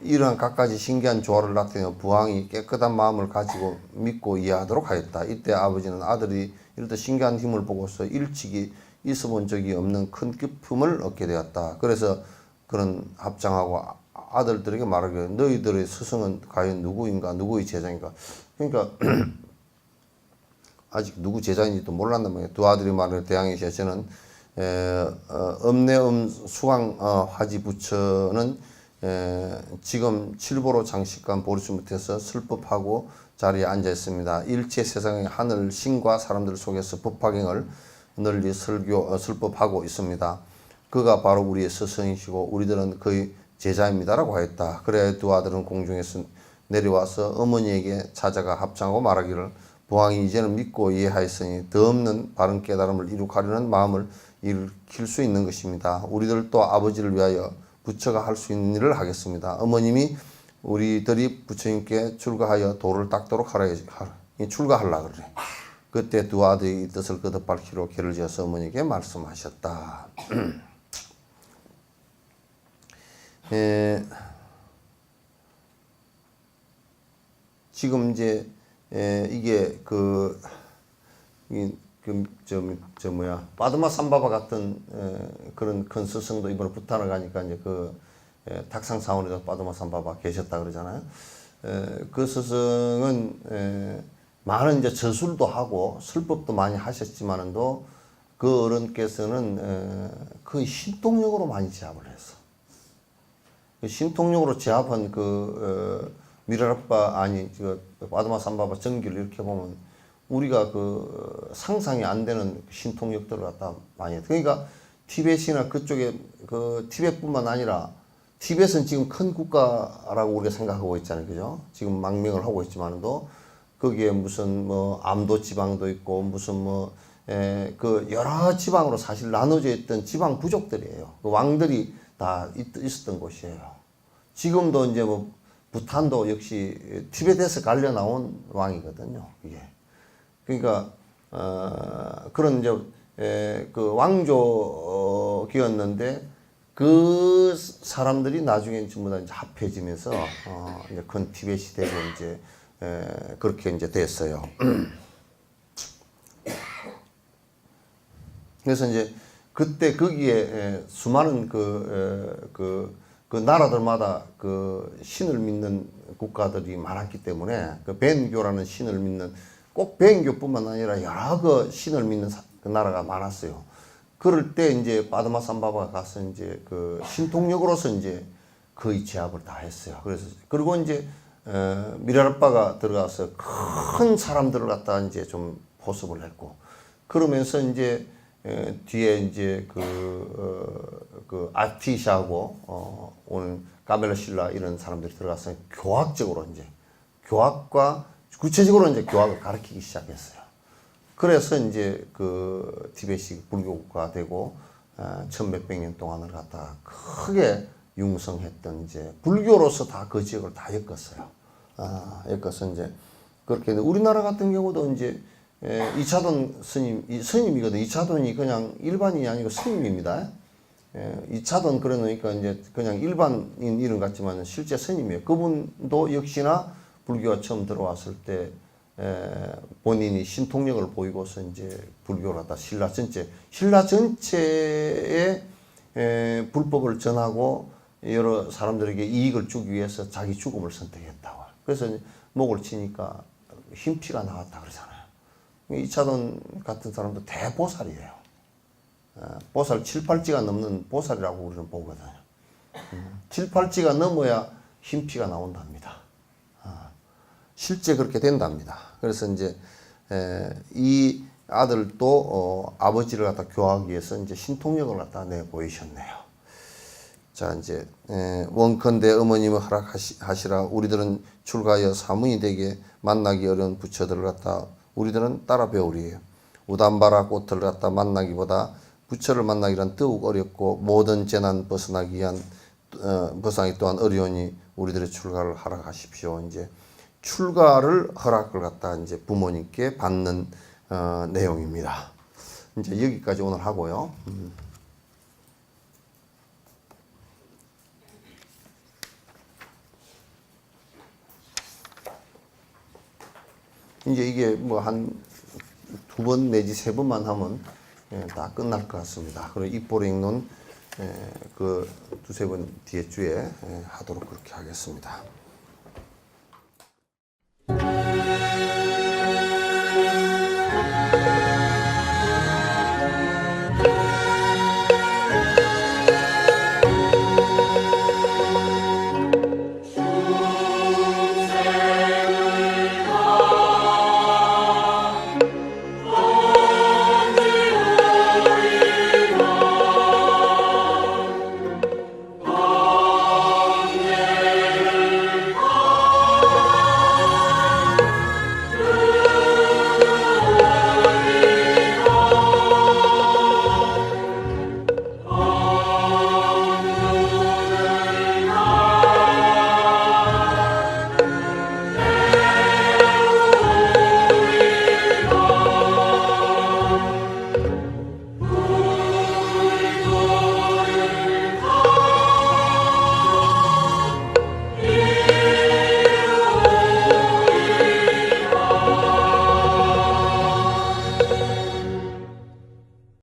이러한 갖가지 신기한 조화를 나타내어 부왕이 깨끗한 마음을 가지고 믿고 이해하도록 하였다. 이때 아버지는 아들이 이렇듯 신기한 힘을 보고서 일찍이 있어본 적이 없는 큰 기쁨을 얻게 되었다. 그래서 그런 합장하고 아들들에게 말하기를 너희들의 스승은 과연 누구인가 누구의 제자인가. 그러니까 아직 누구 제자인지도 몰랐단 말이에요. 두 아들이 말하기를 대왕이시여 저는 엄내음 수왕 화지 부처는 지금 칠보로 장식한 보리수 밑에서 슬법하고 자리에 앉아 있습니다. 일체 세상의 하늘 신과 사람들 속에서 법화경을 널리 슬법하고 있습니다. 그가 바로 우리의 스승이시고 우리들은 그의 제자입니다라고 하였다. 그래야 두 아들은 공중에서 내려와서 어머니에게 찾아가 합장하고 말하기를 부왕이 이제는 믿고 이해하였으니 더 없는 바른 깨달음을 이룩하려는 마음을 일으킬 수 있는 것입니다. 우리들도 아버지를 위하여 부처가 할 수 있는 일을 하겠습니다. 어머님이 우리들이 부처님께 출가하여 도를 닦도록 출가하려고 그래. 그때 두 아들이 이 뜻을 거듭 밝히로 개를 지어서 어머니에게 말씀하셨다. 지금 이제 이게 빠드마 삼바바 같은 그런 큰 스승도 이번에 부탄을 가니까 이제 탁상 사원에서 빠드마 삼바바 계셨다 그러잖아요. 그 스승은 많은 이제 저술도 하고 설법도 많이 하셨지만은도 그 어른께서는 거의 신통력으로 많이 제압을 했어. 신통력으로 제압한 미라르파 아니 바드마 삼바바 전기를 이렇게 보면 우리가 상상이 안 되는 신통력들을 갖다 많이 했. 그러니까 티벳이나 그쪽에 티벳뿐만 아니라 티벳은 지금 큰 국가라고 우리가 생각하고 있잖아요, 그죠? 지금 망명을 하고 있지만도 거기에 무슨 암도 지방도 있고 무슨 여러 지방으로 사실 나눠져 있던 지방 부족들이에요. 그 왕들이 다 있었던 곳이에요. 지금도 이제 부탄도 역시 티벳에서 갈려 나온 왕이거든요, 이게. 그러니까 그런 이제 왕족이었는데 그 사람들이 나중에 전부 다 이제 합해지면서 이제 큰 티벳이 되고 이제 그렇게 이제 됐어요. 그래서 이제 그때 거기에 수많은 그 나라들마다 신을 믿는 국가들이 많았기 때문에 벤교라는 신을 믿는 꼭 벤교뿐만 아니라 여러 신을 믿는 그 나라가 많았어요. 그럴 때 이제 바드마 삼바바가 가서 이제 신통력으로서 이제 거의 제압을 다 했어요. 그리고 이제 미라르바가 들어가서 큰 사람들을 갖다 이제 좀 포섭을 했고 그러면서 이제 뒤에 이제 아티샤하고 오늘 가멜라실라 이런 사람들이 들어가서 교학적으로 이제 교학과 구체적으로 이제 교학을 가르치기 시작했어요. 그래서 이제 티벳이 불교국가 되고 1100몇 년 동안을 갖다가 크게 융성했던 이제 불교로서 다 그 지역을 다 엮었어요. 엮어서 이제 그렇게 우리나라 같은 경우도 이제 이차돈 스님이거든. 이차돈이 그냥 일반인이 아니고 스님입니다. 이차돈 그래 놓으니까 이제 그냥 일반인 이름 같지만 실제 스님이에요. 그분도 역시나 불교가 처음 들어왔을 때 본인이 신통력을 보이고서 이제 불교를 갖다 신라 전체에 불법을 전하고 여러 사람들에게 이익을 주기 위해서 자기 죽음을 선택했다고. 그래서 목을 치니까 흰피가 나왔다 그러잖아요. 이차돈 같은 사람도 대보살이에요. 보살 7, 8지가 넘는 보살이라고 우리는 보거든요. 7, 8지가 넘어야 흰피가 나온답니다. 실제 그렇게 된답니다. 그래서 이제 이 아들도 아버지를 갖다 교화하기 위해서 이제 신통력을 갖다 내 보이셨네요. 자 이제 원컨대 어머님을 허락하시라. 우리들은 출가하여 사문이 되게 만나기 어려운 부처들을 갖다 우리들은 따라 배우리에요. 우담바라 꽃을 갖다 만나기보다 부처를 만나기란 더욱 어렵고 모든 재난 벗어나기 또한 어려우니 우리들의 출가를 허락하십시오. 이제 출가를 허락을 갖다 이제 부모님께 받는 내용입니다. 이제 여기까지 오늘 하고요. 이제 이게 뭐 한 2번 내지 3번만 하면 다 끝날 것 같습니다. 그리고 입보랭론 그 2-3번 뒤에 주에 하도록 그렇게 하겠습니다.